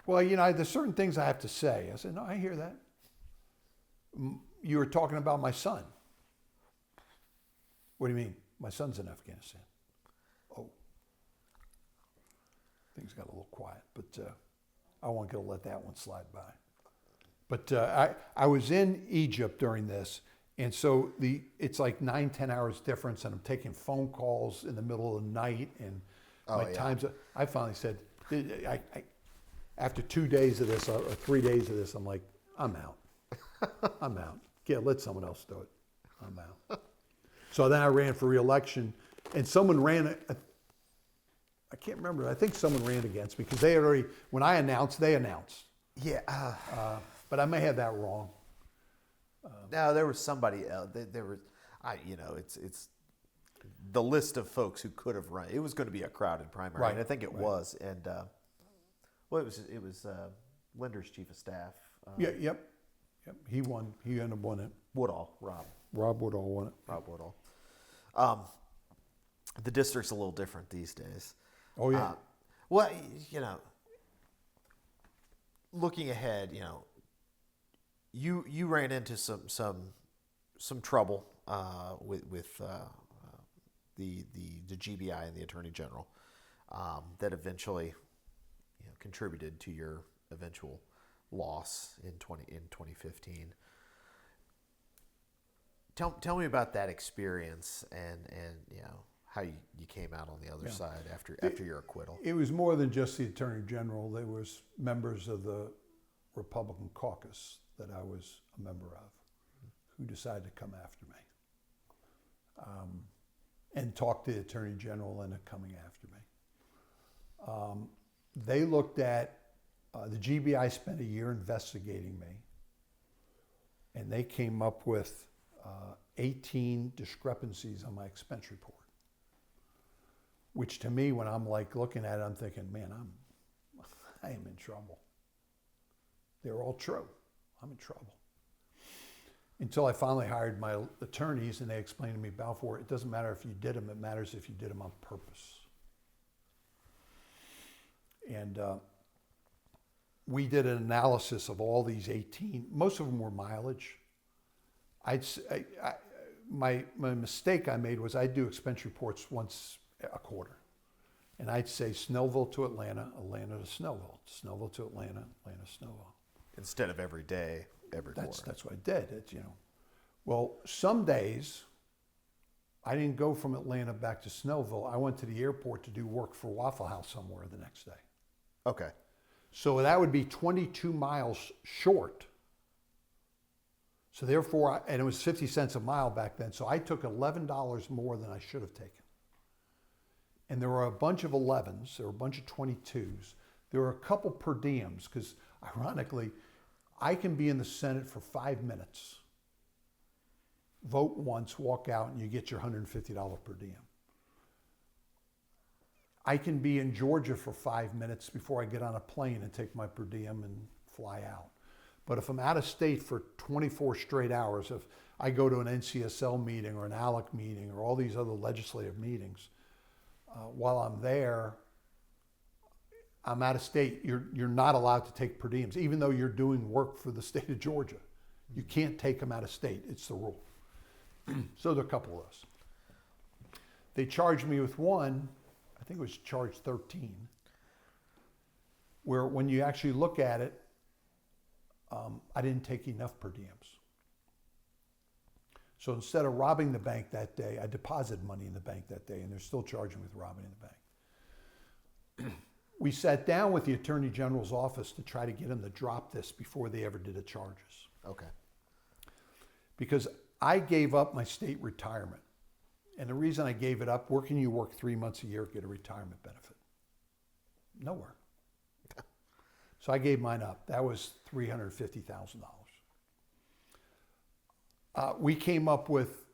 Well, there's certain things I have to say." I said, "No, I hear that. You were talking about my son." "What do you mean? My son's in Afghanistan." Oh, things got a little quiet, but I wasn't going to let that one slide by. But I was in Egypt during this, and so it's like 9-10 hours difference, and I'm taking phone calls in the middle of the night, and times. I finally said, after 2 days of this or 3 days of this, I'm like, I'm out. I'm out. Yeah, let someone else do it. I'm out. So then I ran for re-election, and someone ran. I can't remember. I think someone ran against me because they had already. When I announced, they announced. Yeah. But I may have that wrong. No, there was somebody else. There was, it's the list of folks who could have run. It was going to be a crowded primary, Right, and I think it right. was. And it was Linder's chief of staff. Yep. He won. He ended up winning. Woodall, Rob Woodall won it. Rob Woodall. The district's a little different these days. Oh yeah. Well, looking ahead, you ran into some trouble with the GBI and the Attorney General that eventually contributed to your eventual loss in 2015. Tell me about that experience and how you came out on the other side after your acquittal. It was more than just the Attorney General. There was members of the Republican caucus that I was a member of who decided to come after me and talk to the Attorney General into coming after me. They looked at, the GBI spent a year investigating me, and they came up with 18 discrepancies on my expense report. Which to me, when I'm like looking at it, I'm thinking, man, I am in trouble. They're all true. I'm in trouble. Until I finally hired my attorneys and they explained to me, Balfour, it doesn't matter if you did them, it matters if you did them on purpose. And we did an analysis of all these 18. Most of them were mileage. My mistake I made was I'd do expense reports once a quarter. And I'd say Snellville to Atlanta, Atlanta to Snellville, Snellville to Atlanta, Atlanta to Snellville. Instead of every day, every quarter. That's what I did. Well, some days I didn't go from Atlanta back to Snellville. I went to the airport to do work for Waffle House somewhere the next day. Okay. So that would be 22 miles short. So therefore, and it was 50 cents a mile back then. So I took $11 more than I should have taken. And there were a bunch of 11s, there were a bunch of 22s. There were a couple per diems, because ironically, I can be in the Senate for 5 minutes, vote once, walk out, and you get your $150 per diem. I can be in Georgia for 5 minutes before I get on a plane and take my per diem and fly out. But if I'm out of state for 24 straight hours, if I go to an NCSL meeting or an ALEC meeting or all these other legislative meetings, while I'm there, I'm out of state. You're not allowed to take per diems, even though you're doing work for the state of Georgia. You can't take them out of state. It's the rule. So there are a couple of those. They charged me with one, I think it was charge 13, where when you actually look at it, I didn't take enough per diems. So instead of robbing the bank that day, I deposited money in the bank that day, and they're still charging me with robbing the bank. We sat down with the Attorney General's office to try to get him to drop this before they ever did the charges. Okay. Because I gave up my state retirement. And the reason I gave it up, where can you work 3 months a year, get a retirement benefit? Nowhere. So I gave mine up. That was $350,000. We came up with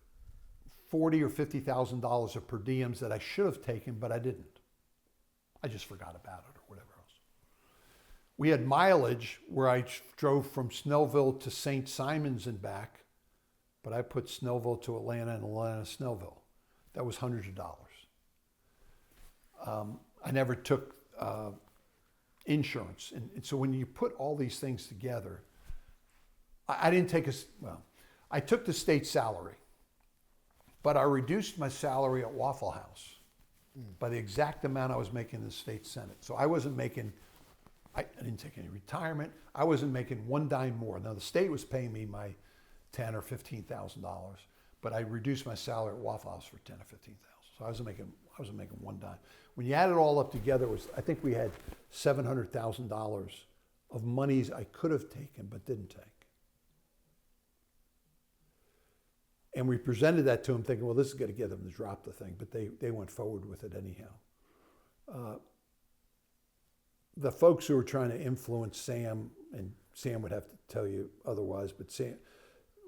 $40,000 or $50,000 of per diems that I should have taken, but I didn't. I just forgot about it or whatever else. We had mileage where I drove from Snellville to St. Simons and back, but I put Snellville to Atlanta and Atlanta to Snellville. That was hundreds of dollars. I never took insurance. And so when you put all these things together, I didn't take I took the state salary, but I reduced my salary at Waffle House by the exact amount I was making in the state Senate. So I wasn't making, I didn't take any retirement. I wasn't making one dime more. Now the state was paying me my $10,000 or $15,000, but I reduced my salary at Waffle House for $10,000 or $15,000. So I wasn't making one dime. When you add it all up together, I think we had $700,000 of monies I could have taken but didn't take. And we presented that to them thinking, well, this is going to get them to drop the thing, but they went forward with it anyhow. The folks who were trying to influence Sam, and Sam would have to tell you otherwise, but Sam,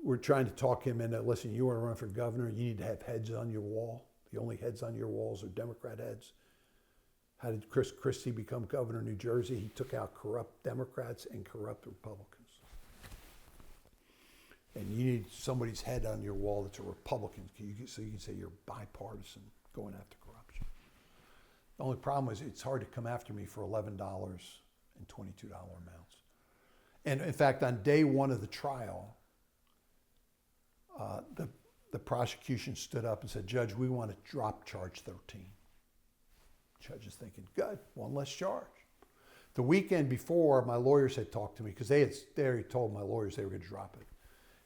we're trying to talk him into, listen, you want to run for governor, you need to have heads on your wall. The only heads on your walls are Democrat heads. How did Chris Christie become governor of New Jersey? He took out corrupt Democrats and corrupt Republicans. And you need somebody's head on your wall that's a Republican, so you can say you're bipartisan going after corruption. The only problem is it's hard to come after me for $11 and $22 amounts. And in fact, on day one of the trial, the prosecution stood up and said, Judge, we want to drop charge 13. Judge is thinking, good, one less charge. The weekend before, my lawyers had talked to me because they already told my lawyers they were going to drop it.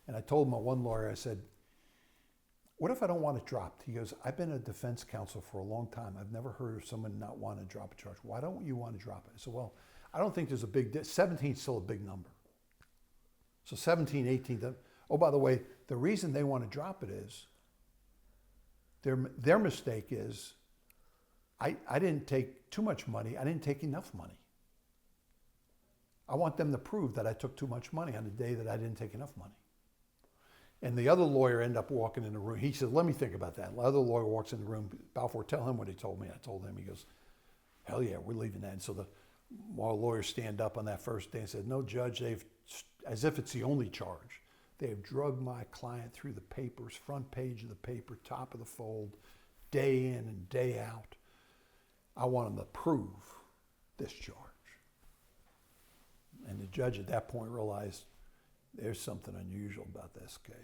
And I told my one lawyer, I said, what if I don't want it dropped? He goes, I've been a defense counsel for a long time. I've never heard of someone not wanting to drop a charge. Why don't you want to drop it? I said, well, I don't think there's a big, 17 is still a big number. So 17, 18, oh, by the way, the reason they want to drop it is, their mistake is, I didn't take too much money. I didn't take enough money. I want them to prove that I took too much money on the day that I didn't take enough money. And the other lawyer ended up walking in the room. He said, let me think about that. The other lawyer walks in the room. Balfour, tell him what he told me. I told him. He goes, hell yeah, we're leaving that. And so the lawyers stand up on that first day and said, no, Judge, as if it's the only charge, they have drugged my client through the papers, front page of the paper, top of the fold, day in and day out. I want them to prove this charge. And the judge at that point realized there's something unusual about this case.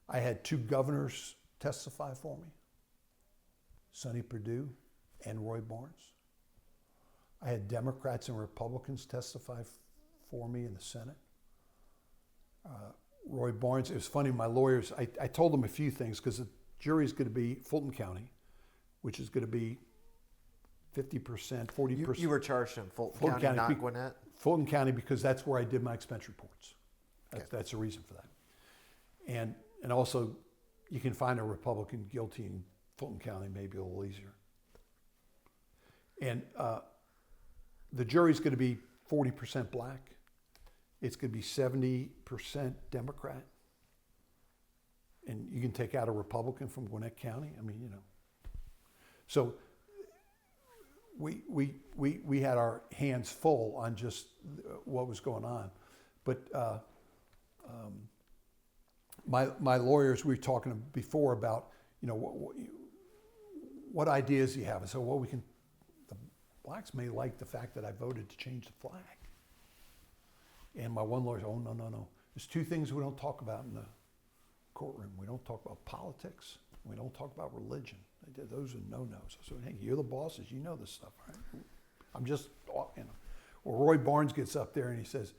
I had two governors testify for me, Sonny Perdue and Roy Barnes. I had Democrats and Republicans testify for me in the Senate. Roy Barnes, it was funny, my lawyers, I told them a few things because the jury's going to be Fulton County, which is going to be 50%, 40%. You were charged in Fulton County, not Gwinnett? Fulton County, because that's where I did my expense reports. Okay. That's the reason for that. And also, you can find a Republican guilty in Fulton County, maybe a little easier. And the jury's going to be 40% black. It's going to be 70% Democrat. And you can take out a Republican from Gwinnett County. I mean, you know. So we had our hands full on just what was going on. But my lawyers, we were talking before about, you know, what ideas do you have? And so, well, blacks may like the fact that I voted to change the flag. And my one lawyer said, oh, no, no, no. There's two things we don't talk about in the courtroom. We don't talk about politics. We don't talk about religion. Those are no-nos. I said, hey, you're the bosses. You know this stuff, right? I'm just, you know. Well, Roy Barnes gets up there and he says,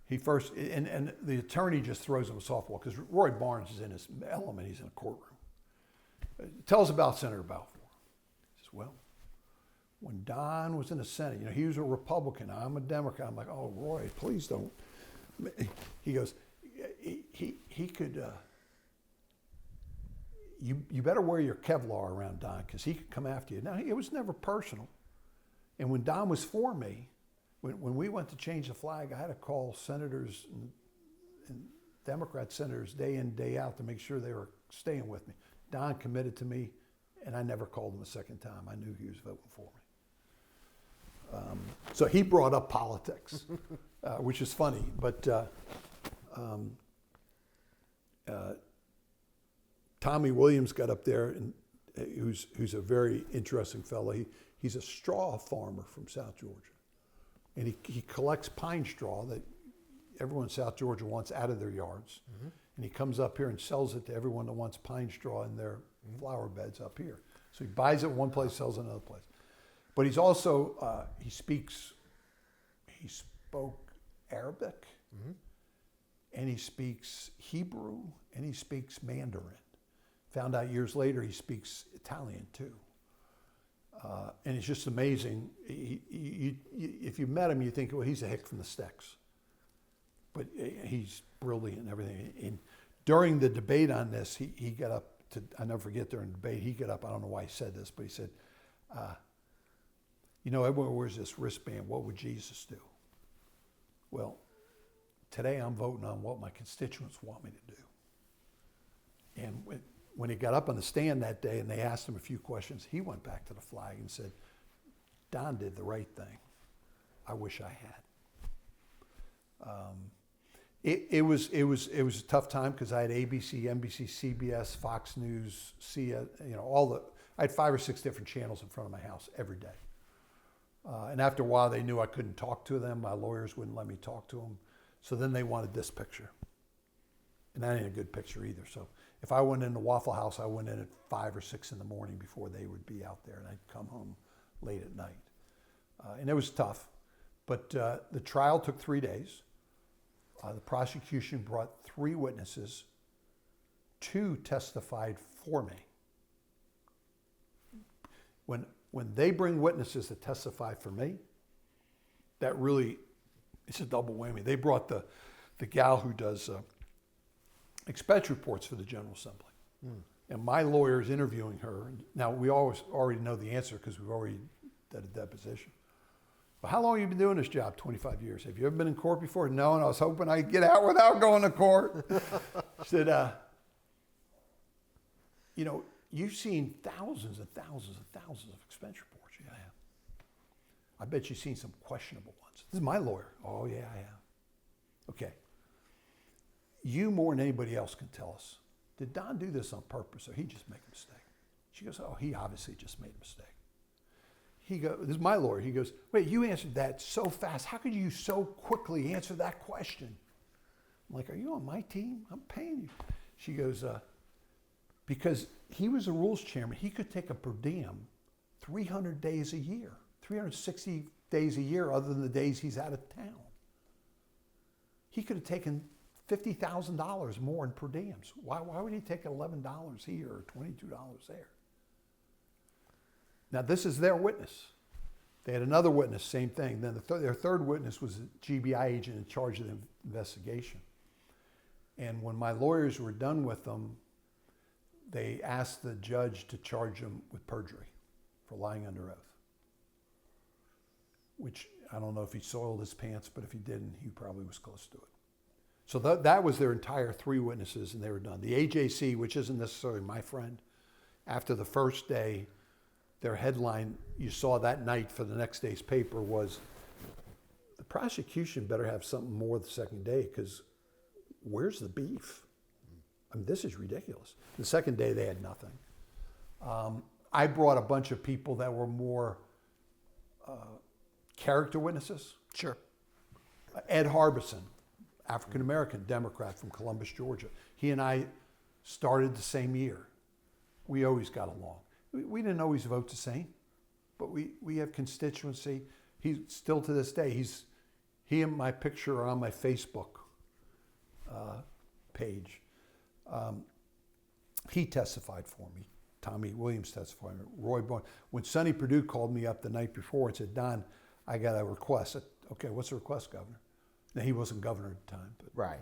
he first, and the attorney just throws him a softball because Roy Barnes is in his element. He's in a courtroom. Tell us about Senator Balfour. He says, well, when Don was in the Senate, you know, he was a Republican. I'm a Democrat. I'm like, oh, Roy, please don't. He goes, he could, you better wear your Kevlar around Don because he could come after you. Now, it was never personal. And when Don was for me, when we went to change the flag, I had to call senators and Democrat senators day in, day out to make sure they were staying with me. Don committed to me, and I never called him a second time. I knew he was voting for me. So he brought up politics, which is funny. But Tommy Williams got up there, and who's a very interesting fellow. He's a straw farmer from South Georgia. And he collects pine straw that everyone in South Georgia wants out of their yards. Mm-hmm. And he comes up here and sells it to everyone that wants pine straw in their flower beds up here. So he buys it one place, sells it another place. But he's also, he spoke Arabic, and he speaks Hebrew, and he speaks Mandarin. Found out years later he speaks Italian too. And it's just amazing. If you met him, you think, well, he's a hick from the sticks. But he's brilliant and everything. And during the debate on this, he got up to, I never forget during the debate, he got up, I don't know why he said this, but he said, you know, everyone wears this wristband. What would Jesus do? Well, today I'm voting on what my constituents want me to do. And when he got up on the stand that day and they asked him a few questions, he went back to the flag and said, Don did the right thing. I wish I had. It was a tough time because I had ABC, NBC, CBS, Fox News, CIA, you know, I had 5 or 6 different channels in front of my house every day. And after a while, they knew I couldn't talk to them. My lawyers wouldn't let me talk to them. So then they wanted this picture. And that ain't a good picture either. So if I went in the Waffle House, I went in at 5 or 6 in the morning before they would be out there. And I'd come home late at night. And it was tough. But the trial took 3 days. The prosecution brought 3 witnesses. 2 testified for me. When they bring witnesses that testify for me, that really, it's a double whammy. They brought the gal who does expense reports for the General Assembly. And my lawyer is interviewing her. Now, we already know the answer because we've already done a deposition. Well, how long have you been doing this job? 25 years. Have you ever been in court before? No, and I was hoping I'd get out without going to court. She said, you know, you've seen thousands and thousands and thousands of expense reports. Yeah, I have. I bet you've seen some questionable ones. This is my lawyer. Oh, yeah, I have. Okay. You more than anybody else can tell us, did Don do this on purpose or he just made a mistake? She goes, oh, he obviously just made a mistake. He goes, this is my lawyer. He goes, wait, you answered that so fast. How could you so quickly answer that question? I'm like, are you on my team? I'm paying you. She goes, because he was a rules chairman. He could take a per diem 300 days a year, 360 days a year other than the days he's out of town. He could have taken $50,000 more in per diems. Why would he take $11 here or $22 there? Now, this is their witness. They had another witness, same thing. Then their third witness was a GBI agent in charge of the investigation. And when my lawyers were done with them, they asked the judge to charge him with perjury for lying under oath. Which, I don't know if he soiled his pants, but if he didn't, he probably was close to it. So that was their entire 3 witnesses, and they were done. The AJC, which isn't necessarily my friend, after the first day, their headline you saw that night for the next day's paper was, the prosecution better have something more the second day because where's the beef? I mean, this is ridiculous. The second day they had nothing. I brought a bunch of people that were more character witnesses. Sure. Ed Harbison, African-American Democrat from Columbus, Georgia. He and I started the same year. We always got along. We didn't always vote the same, but we have constituency. He's still to this day, he and my picture are on my Facebook page. He testified for me. Tommy Williams testified. Roy Bowen. When Sonny Perdue called me up the night before and said, Don, I got a request. I said, okay, what's the request, Governor? Now, he wasn't governor at the time. But, Right.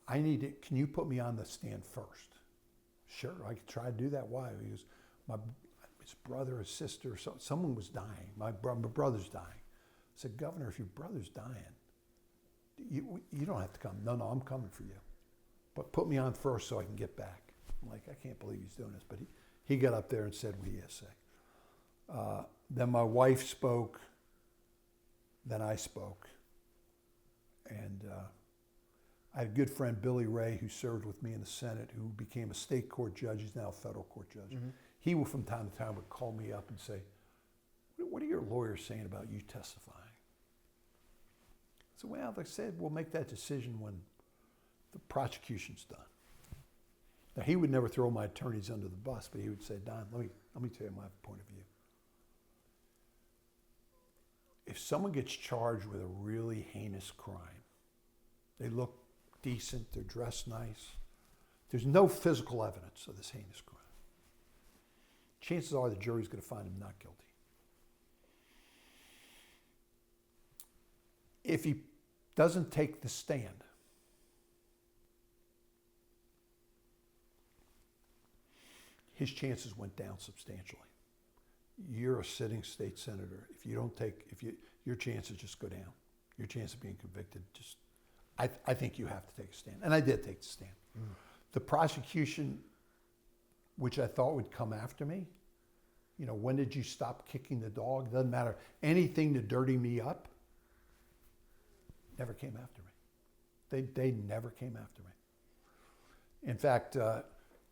I need it. Can you put me on the stand first? Sure, I could try to do that. Why? He goes, his brother or sister, someone was dying. My brother's dying. I said, Governor, if your brother's dying, you don't have to come. No, I'm coming for you. But put me on first so I can get back. I'm like, I can't believe he's doing this. But he got up there and said what he has to say. Then my wife spoke. Then I spoke. And I had a good friend, Billy Ray, who served with me in the Senate, who became a state court judge. He's now a federal court judge. Mm-hmm. He will, from time to time, would call me up and say, what are your lawyers saying about you testifying? So, well, they said, we'll make that decision when the prosecution's done. Now, he would never throw my attorneys under the bus, but he would say, Don, let me tell you my point of view. If someone gets charged with a really heinous crime, they look decent, they're dressed nice, there's no physical evidence of this heinous crime, chances are the jury's going to find him not guilty. If he doesn't take the stand, his chances went down substantially. You're a sitting state senator. If you don't your chances just go down. Your chance of being convicted I think you have to take a stand. And I did take the stand. Mm. The prosecution, which I thought would come after me, when did you stop kicking the dog? Doesn't matter. Anything to dirty me up never came after me. They never came after me. In fact,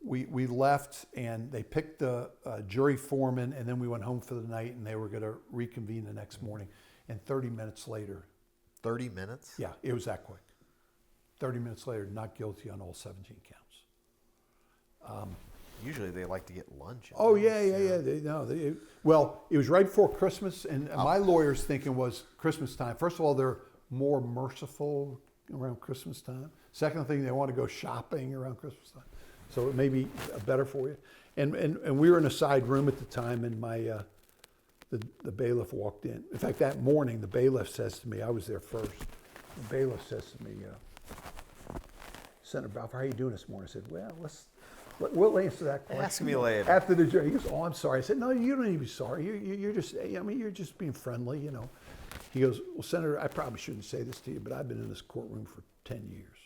we left and they picked the jury foreman, and then we went home for the night, and they were going to reconvene the next morning. And 30 minutes later. 30 minutes? Yeah, it was that quick. 30 minutes later, not guilty on all 17 counts. Usually they like to get lunch. Oh, yeah. Well, it was right before Christmas, and my lawyer's thinking was Christmas time. First of all, they're more merciful around Christmas time. Second thing, they want to go shopping around Christmas time. So it may be better for you. And we were in a side room at the time, and the bailiff walked in. In fact, that morning, the bailiff says to me, I was there first. The bailiff says to me, Senator Balfour, how are you doing this morning? I said, well, we'll answer that question. Ask me later. After the jury, he goes, oh, I'm sorry. I said, no, you don't need to be sorry. You're just being friendly, He goes, well, Senator, I probably shouldn't say this to you, but I've been in this courtroom for 10 years.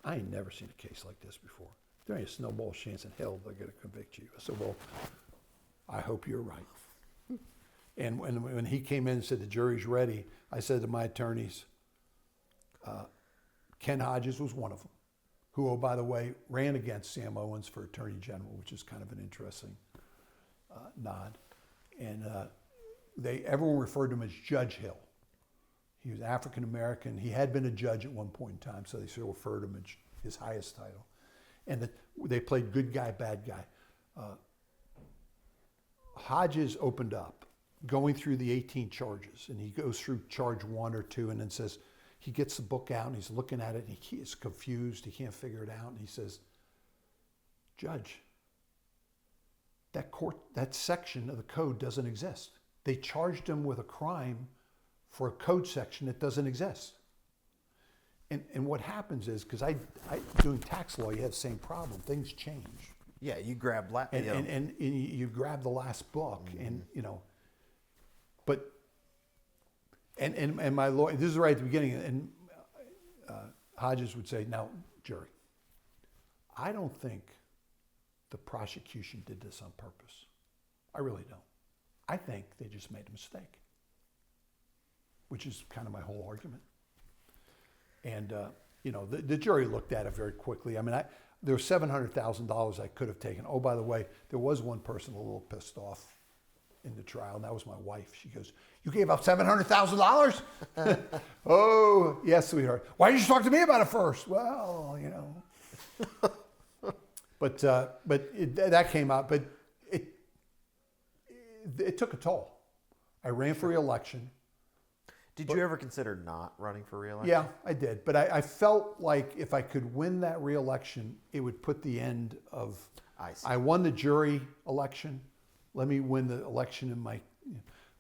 I ain't never seen a case like this before. There ain't a snowball's chance in hell they're going to convict you. I said, well, I hope you're right. And when he came in and said the jury's ready, I said to my attorneys, Ken Hodges was one of them, who, oh, by the way, ran against Sam Owens for Attorney General, which is kind of an interesting nod. And everyone referred to him as Judge Hill. He was African American. He had been a judge at one point in time, so they still referred to him as his highest title. And they played good guy, bad guy. Hodges opened up, going through the 18 charges, and he goes through charge 1 or 2 and then says, he gets the book out and he's looking at it and he is confused, he can't figure it out, and he says, Judge, that section of the code doesn't exist. They charged him with a crime for a code section that doesn't exist. And what happens is, because I doing tax law, you have the same problem. Things change. Yeah, you grab and you grab the last book, and but my lawyer. This is right at the beginning, and Hodges would say, "Now, jury, I don't think the prosecution did this on purpose. I really don't. I think they just made a mistake," which is kind of my whole argument. And the jury looked at it very quickly. I mean, there was $700,000 I could have taken. Oh, by the way, there was one person a little pissed off in the trial, and that was my wife. She goes, "You gave up $700,000?" "Oh, yes, sweetheart." "Why didn't you talk to me about it first?" "Well, you know." But that came out. But it took a toll. I ran for re-election. Did you ever consider not running for re-election? Yeah, I did. But I felt like if I could win that re-election, it would put the end of. I see. I won the jury election. Let me win the election in my.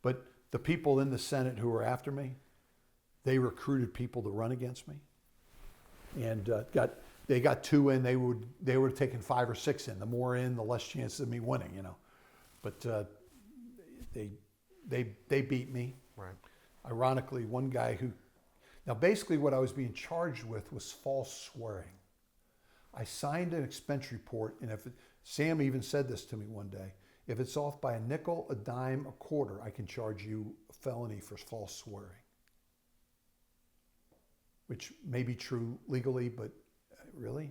But the people in the Senate who were after me, they recruited people to run against me, and they got 2 in. They would have taken 5 or 6 in. The more in, the less chance of me winning. You know, but they beat me. Right. Ironically, one guy who, now basically what I was being charged with was false swearing. I signed an expense report, and Sam even said this to me one day, if it's off by a nickel, a dime, a quarter, I can charge you a felony for false swearing. Which may be true legally, but really?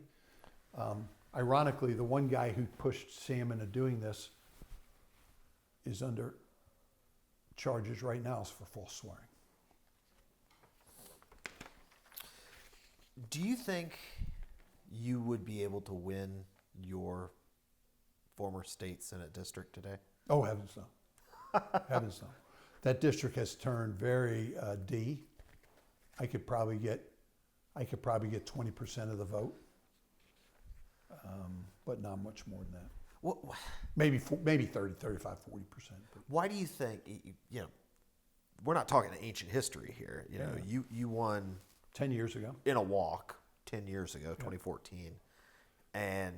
Ironically, the one guy who pushed Sam into doing this is under charges right now for false swearing. Do you think you would be able to win your former state Senate district today? Oh, heavens no. Heavens no. That district has turned very D. I could probably get 20% of the vote, but not much more than that. What, maybe 30, 35, 40%. why do you think, we're not talking ancient history here. You won 10 years ago in a walk 10 years ago, 2014. And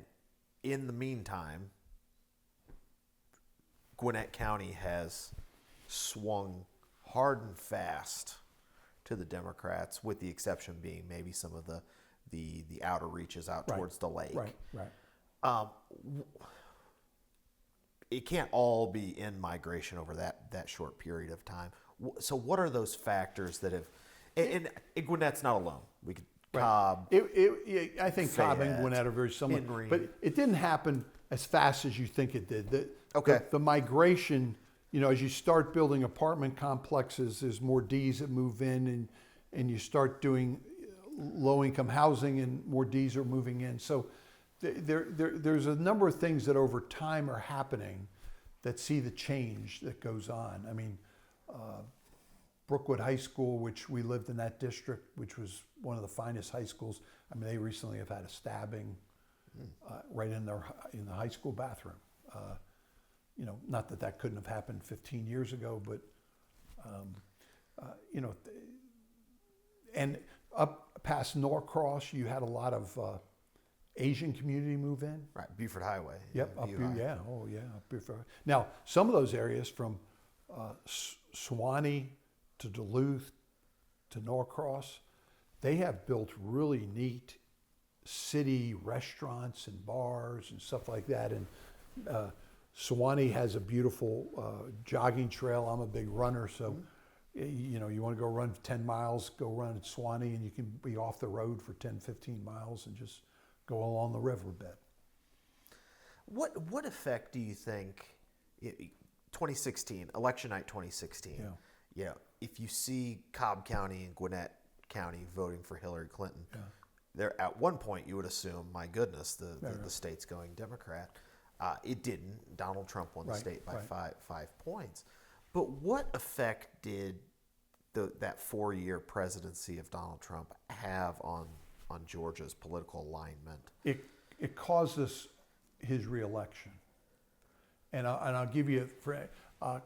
in the meantime, Gwinnett County has swung hard and fast to the Democrats, with the exception being maybe some of the outer reaches out towards the lake. Right. It can't all be in migration over that short period of time. So what are those factors that have, and Gwinnett's not alone. We could Cobb. I think Cobb and Fayette, Gwinnett are very similar, Henry. but it didn't happen as fast as you think it did. The migration, as you start building apartment complexes, there's more Ds that move in, and you start doing low-income housing, and more Ds are moving in. So there's a number of things that over time are happening that see the change that goes on. I mean, Brookwood High School, which we lived in that district, which was one of the finest high schools. I mean, they recently have had a stabbing right in the high school bathroom. Not that couldn't have happened 15 years ago, but and up past Norcross, you had a lot of Asian community move in. Right, Beaufort Highway. Yep, up Beaufort. Now, some of those areas from Suwanee to Duluth to Norcross, they have built really neat city restaurants and bars and stuff like that. And Suwanee has a beautiful jogging trail. I'm a big runner, so you want to go run 10 miles, go run at Suwanee, and you can be off the road for 10, 15 miles and just go along the riverbed. What effect do you think, 2016, election night 2016, if you see Cobb County and Gwinnett County voting for Hillary Clinton, there at one point you would assume, my goodness, the state's going Democrat. It didn't. Donald Trump won the state by 5 points. But what effect did that 4-year presidency of Donald Trump have on Georgia's political alignment? It caused his reelection. And I'll give you,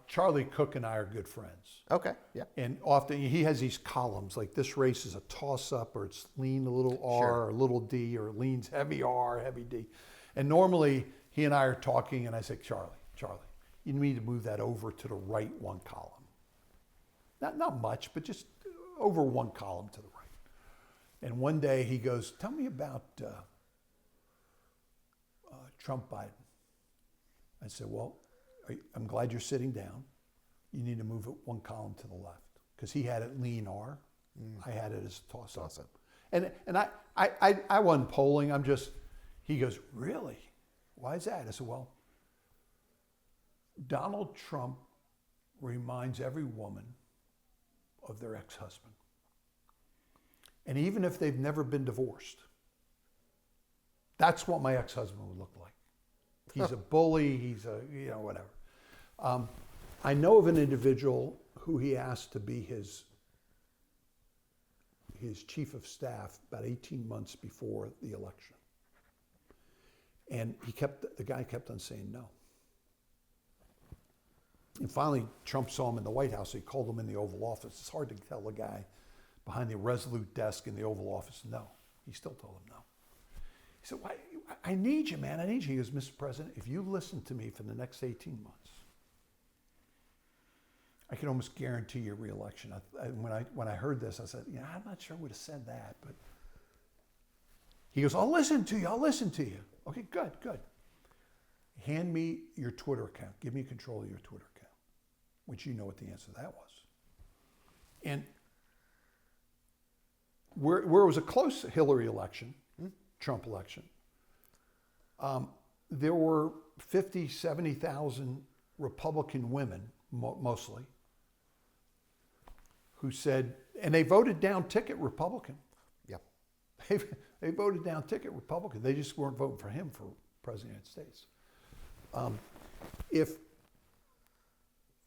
Charlie Cook and I are good friends. Okay, yeah. And often he has these columns, like this race is a toss-up, or it's lean a little R, or a little D, or leans heavy R, heavy D. And normally he and I are talking, and I say, Charlie, you need to move that over to the right one column. Not much, but just over one column to the right. And one day he goes, tell me about Trump Biden. I said, well, I'm glad you're sitting down. You need to move it one column to the left. Because he had it lean R. I had it as a toss-up. And I wasn't polling. He goes, really? Why is that? I said, well, Donald Trump reminds every woman of their ex-husband. And even if they've never been divorced, that's what my ex-husband would look like. He's a bully, he's a, whatever. I know of an individual who he asked to be his chief of staff about 18 months before the election. And the guy kept on saying no. And finally, Trump saw him in the White House, so he called him in the Oval Office. It's hard to tell a guy behind the resolute desk in the Oval Office no. He still told him no. He said, "Why? I need you, man. I need you." He goes, "Mr. President, if you listen to me for the next 18 months, I can almost guarantee your reelection." When I heard this, I said, I'm not sure I would have said that, but he goes, "I'll listen to you. I'll listen to you." Okay, good. Hand me your Twitter account. Give me control of your Twitter account, which you know what the answer to that was. And where it was a close Hillary election, Trump election, there were 50, 70,000 Republican women, mostly, who said, and they voted down ticket Republican. Yep. They voted down ticket Republican. They just weren't voting for him for President of the United States.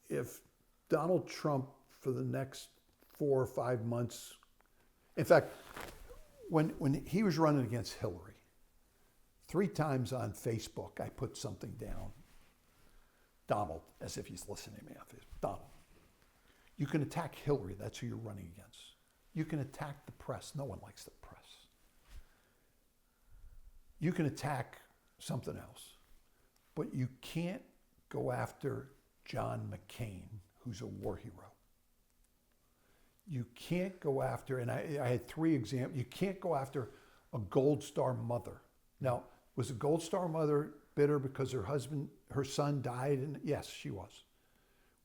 If Donald Trump for the next 4 or 5 months, in fact, when he was running against Hillary, 3 times on Facebook, I put something down. Donald, as if he's listening to me on Facebook. Donald, you can attack Hillary. That's who you're running against. You can attack the press. No one likes the press. You can attack something else. But you can't go after John McCain, who's a war hero. You can't go after, and I had 3 examples, you can't go after a Gold Star mother. Now, was a Gold Star mother bitter because her son died? And yes, she was.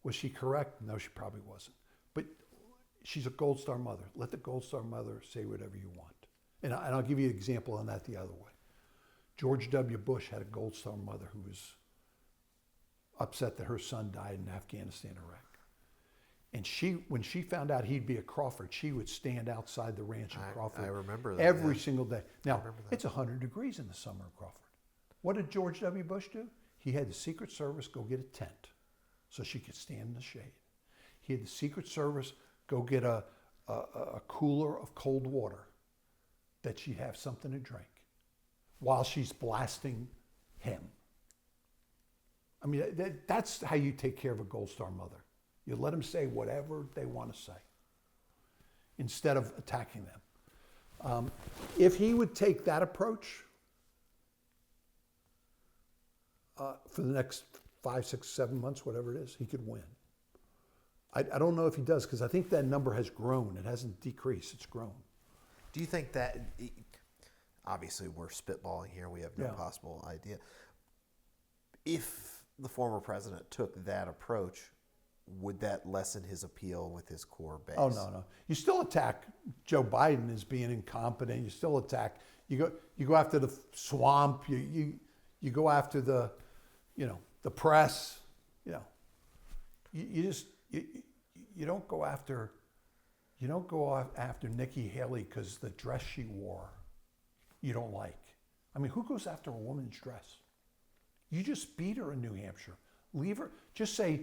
Was she correct? No, she probably wasn't. But she's a Gold Star mother. Let the Gold Star mother say whatever you want. And I'll give you an example on that the other way. George W. Bush had a Gold Star mother who was upset that her son died in Afghanistan, Iraq. And when she found out he'd be at Crawford, she would stand outside the ranch in Crawford. I remember that. Every single day. Now, it's 100 degrees in the summer in Crawford. What did George W. Bush do? He had the Secret Service go get a tent so she could stand in the shade. He had the Secret Service go get a cooler of cold water that she'd have something to drink while she's blasting him. I mean, that's how you take care of a Gold Star mother. You let them say whatever they want to say instead of attacking them. If he would take that approach for the next 5, 6, 7 months, whatever it is, he could win. I don't know if he does, because I think that number has grown. It hasn't decreased, it's grown. Do you think that, obviously we're spitballing here, we have no possible idea. If the former president took that approach, would that lessen his appeal with his core base? Oh, no. You still attack Joe Biden as being incompetent. You still attack, you go after the swamp, you go after the press, you don't go after Nikki Haley because the dress she wore you don't like. I mean, who goes after a woman's dress? You just beat her in New Hampshire. Leave her. Just say,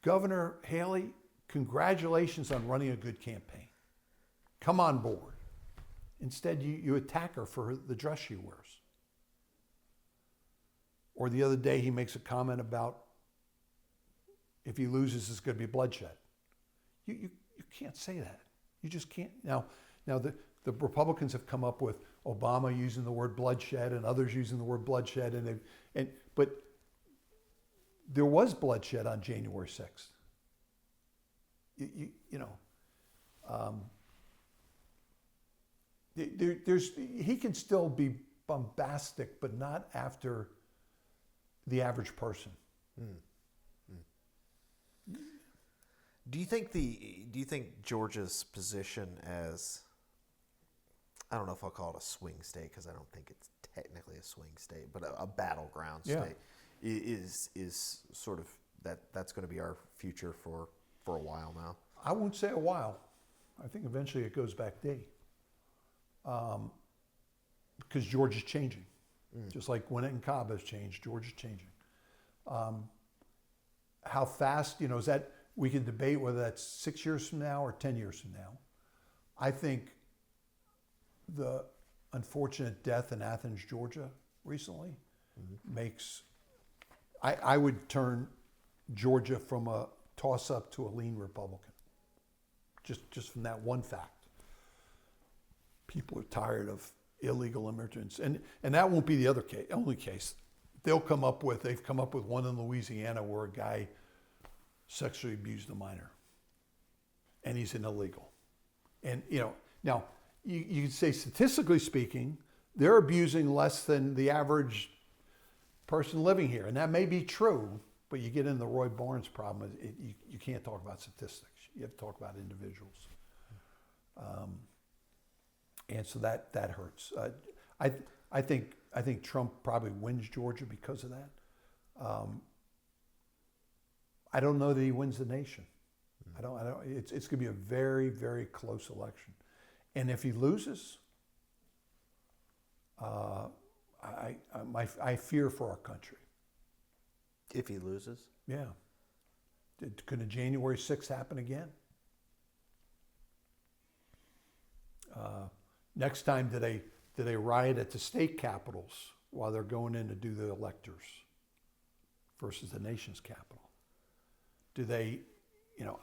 Governor Haley, congratulations on running a good campaign. Come on board. Instead, you attack her for the dress she wears. Or the other day, he makes a comment about if he loses, it's going to be bloodshed. You can't say that. You just can't. Now the Republicans have come up with Obama using the word bloodshed and others using the word bloodshed, but there was bloodshed on January 6th. He can still be bombastic, but not after the average person. Do you think Georgia's position as, I don't know if I'll call it a swing state because I don't think it's technically a swing state, but a battleground state is sort of that's going to be our future for a while now. I won't say a while. I think eventually it goes back D. Because Georgia's changing. Just like Gwinnett and Cobb has changed, Georgia's changing. How fast, is that, we can debate whether that's 6 years from now or 10 years from now. I think the unfortunate death in Athens, Georgia recently makes, I would turn Georgia from a toss-up to a lean Republican. Just from that one fact. People are tired of illegal immigrants. And that won't be the only case. They've come up with one in Louisiana where a guy sexually abused a minor. And he's an illegal. And, now you could say statistically speaking, they're abusing less than the average person living here. And that may be true, but you get into the Roy Barnes problem. You can't talk about statistics. You have to talk about individuals. And so that hurts. I think Trump probably wins Georgia because of that. I don't know that he wins the nation. I don't. It's going to be a very, very close election. And if he loses, I fear for our country. If he loses? Yeah. Could a January 6th happen again? Next time, do they riot at the state capitals while they're going in to do the electors versus the nation's capital? Do they, do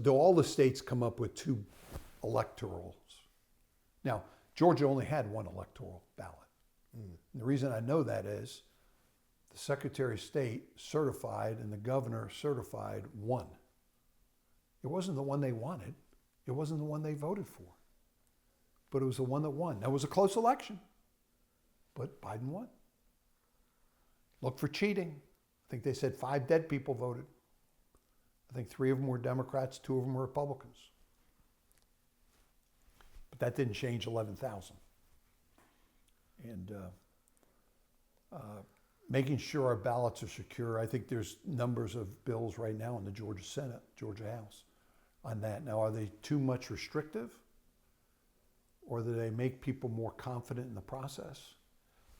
all the states come up with 2 electorals? Now, Georgia only had 1 electoral ballot. And the reason I know that is the Secretary of State certified and the governor certified 1. It wasn't the one they wanted. It wasn't the one they voted for. But it was the one that won. That was a close election. But Biden won. Look for cheating. I think they said 5 dead people voted. I think 3 of them were Democrats, 2 of them were Republicans. But that didn't change 11,000. And making sure our ballots are secure. I think there's numbers of bills right now in the Georgia Senate, Georgia House on that. Now, are they too much restrictive? Or do they make people more confident in the process?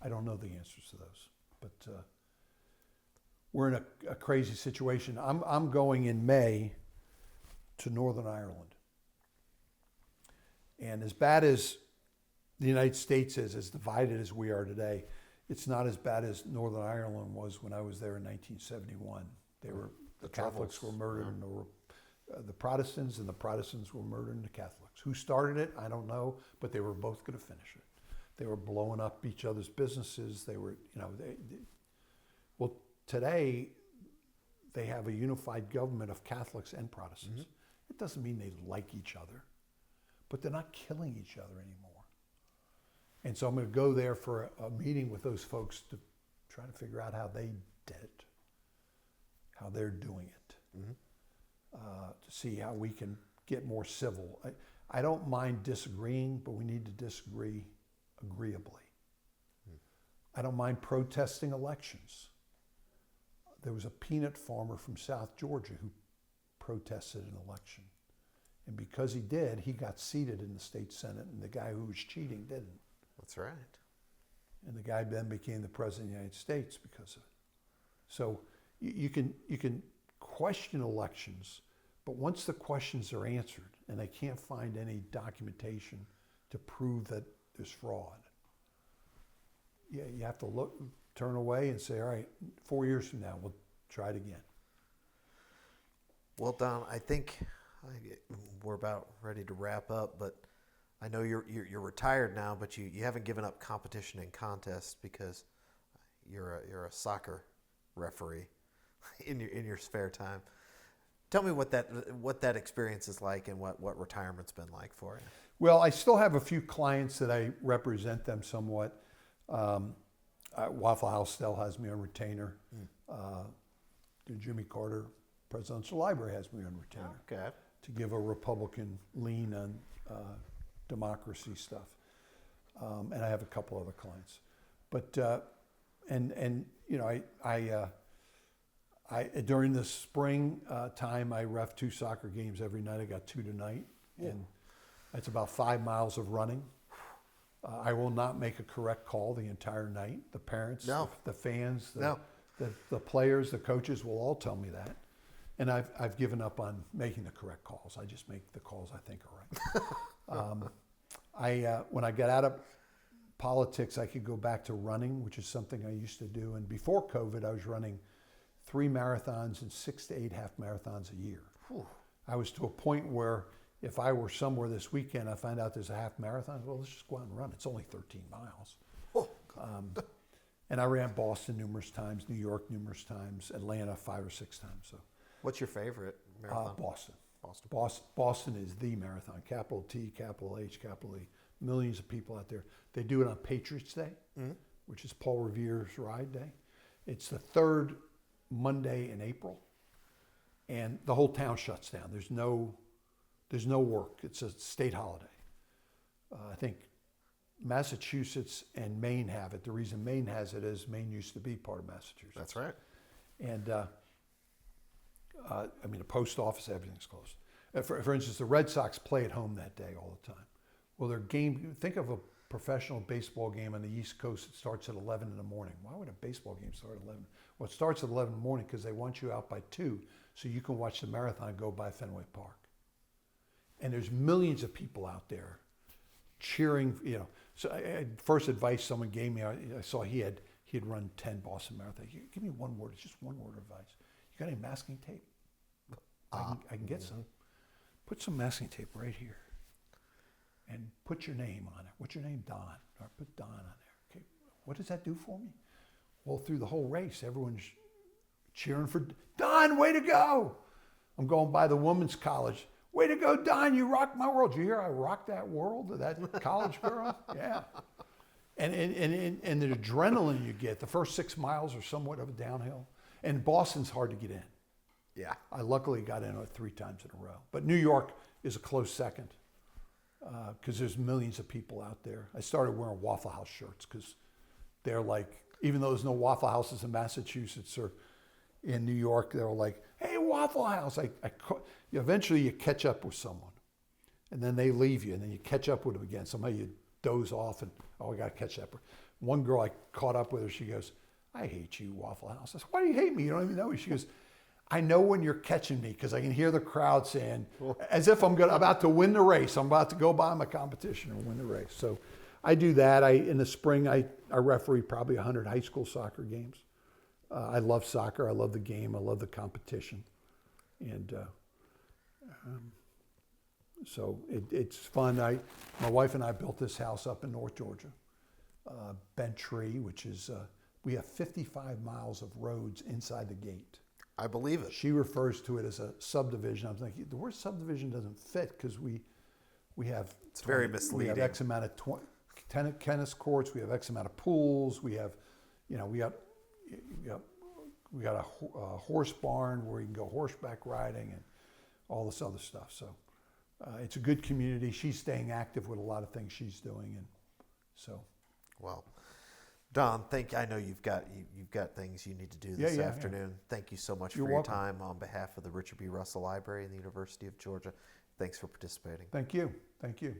I don't know the answers to those. But we're in a crazy situation. I'm going in May to Northern Ireland. And as bad as the United States is, as divided as we are today, it's not as bad as Northern Ireland was when I was there in 1971. The Catholics were murdered, and the Protestants, and the Protestants were murdering the Catholics. Who started it? I don't know, but they were both going to finish it. They were blowing up each other's businesses. They were, well, today they have a unified government of Catholics and Protestants. It doesn't mean they like each other, but they're not killing each other anymore. And so I'm going to go there for a meeting with those folks to try to figure out how they did it, how they're doing it, to see how we can get more civil. I don't mind disagreeing, but we need to disagree agreeably. I don't mind protesting elections. There was a peanut farmer from South Georgia who protested an election. And because he did, he got seated in the state Senate, and the guy who was cheating didn't. That's right. And the guy then became the president of the United States because of it. So you can question elections, but once the questions are answered and they can't find any documentation to prove that there's fraud, you have to turn away and say, all right, 4 years from now, we'll try it again. Well, Don, I think we're about ready to wrap up, but I know you're retired now, but you haven't given up competition and contests because you're a soccer referee in your spare time. Tell me what that experience is like and what retirement's been like for you. Well, I still have a few clients that I represent them somewhat. Waffle House still has me on retainer. The Jimmy Carter Presidential Library has me on retainer. Okay. To give a Republican lean on democracy stuff. And I have a couple other clients. But and you know, I during the spring time, I ref 2 soccer games every night. I got 2 tonight, and that's about 5 miles of running. I will not make a correct call the entire night. The parents, the fans, the players, the coaches will all tell me that. And I've given up on making the correct calls. I just make the calls I think are right. When I got out of politics, I could go back to running, which is something I used to do. And before COVID, I was running 3 marathons and 6 to 8 half marathons a year. Whew. I was to a point where if I were somewhere this weekend, I find out there's a half marathon, well, let's just go out and run. It's only 13 miles. Oh. And I ran Boston numerous times, New York numerous times, Atlanta 5 or 6 times. So, what's your favorite marathon? Boston. Boston is the marathon. Capital T, capital H, capital E. Millions of people out there. They do it on Patriots Day, which is Paul Revere's ride day. It's the 3rd Monday in April, and the whole town shuts down. There's no work. It's a state holiday. I think Massachusetts and Maine have it. The reason Maine has it is Maine used to be part of Massachusetts. That's right. And I mean, the post office, everything's closed. For instance, the Red Sox play at home that day all the time. Well, their game, think of a professional baseball game on the East Coast. It starts at 11 in the morning. Why would a baseball game start at 11? Well, it starts at 11 in the morning because they want you out by 2 so you can watch the marathon go by Fenway Park. And there's millions of people out there cheering, you know. So first advice someone gave me, I saw he had run 10 Boston Marathons. Give me one word, it's just one word of advice. You got any masking tape? I can get some. Put some masking tape right here. And put your name on it. What's your name? Don. All right, put Don on there. Okay, what does that do for me? Well, through the whole race, everyone's cheering for Don, way to go. I'm going by the women's college. Way to go, Don, you rocked my world. Did you hear I rocked that world, that college girl? Yeah. And the adrenaline you get, the first 6 miles are somewhat of a downhill. And Boston's hard to get in. Yeah. I luckily got in 3 times in a row. But New York is a close second because there's millions of people out there. I started wearing Waffle House shirts because they're like, even though there's no Waffle Houses in Massachusetts or in New York, they're like, hey, Waffle House. Eventually you catch up with someone and then they leave you and then you catch up with them again. Somehow you doze off and, I got to catch up. One girl I caught up with her, she goes, I hate you, Waffle House. I said, why do you hate me? You don't even know me. She goes, I know when you're catching me because I can hear the crowd saying, as if I'm about to win the race. I'm about to go by my competition and win the race. So I do that. In the spring, I referee probably 100 high school soccer games. I love soccer. I love the game. I love the competition. And so it's fun. My wife and I built this house up in North Georgia, Bent Tree, which is, we have 55 miles of roads inside the gate. I believe it. She refers to it as a subdivision. I'm thinking the word subdivision doesn't fit because we have it's very misleading. We have X amount of tennis courts. We have X amount of pools. We have, you know, we got a horse barn where you can go horseback riding and all this other stuff. So it's a good community. She's staying active with a lot of things she's doing, and so. Well, Don, I know you've got things you need to do this afternoon. Yeah. Thank you so much for your time on behalf of the Richard B. Russell Library and the University of Georgia. Thanks for participating. Thank you. Thank you.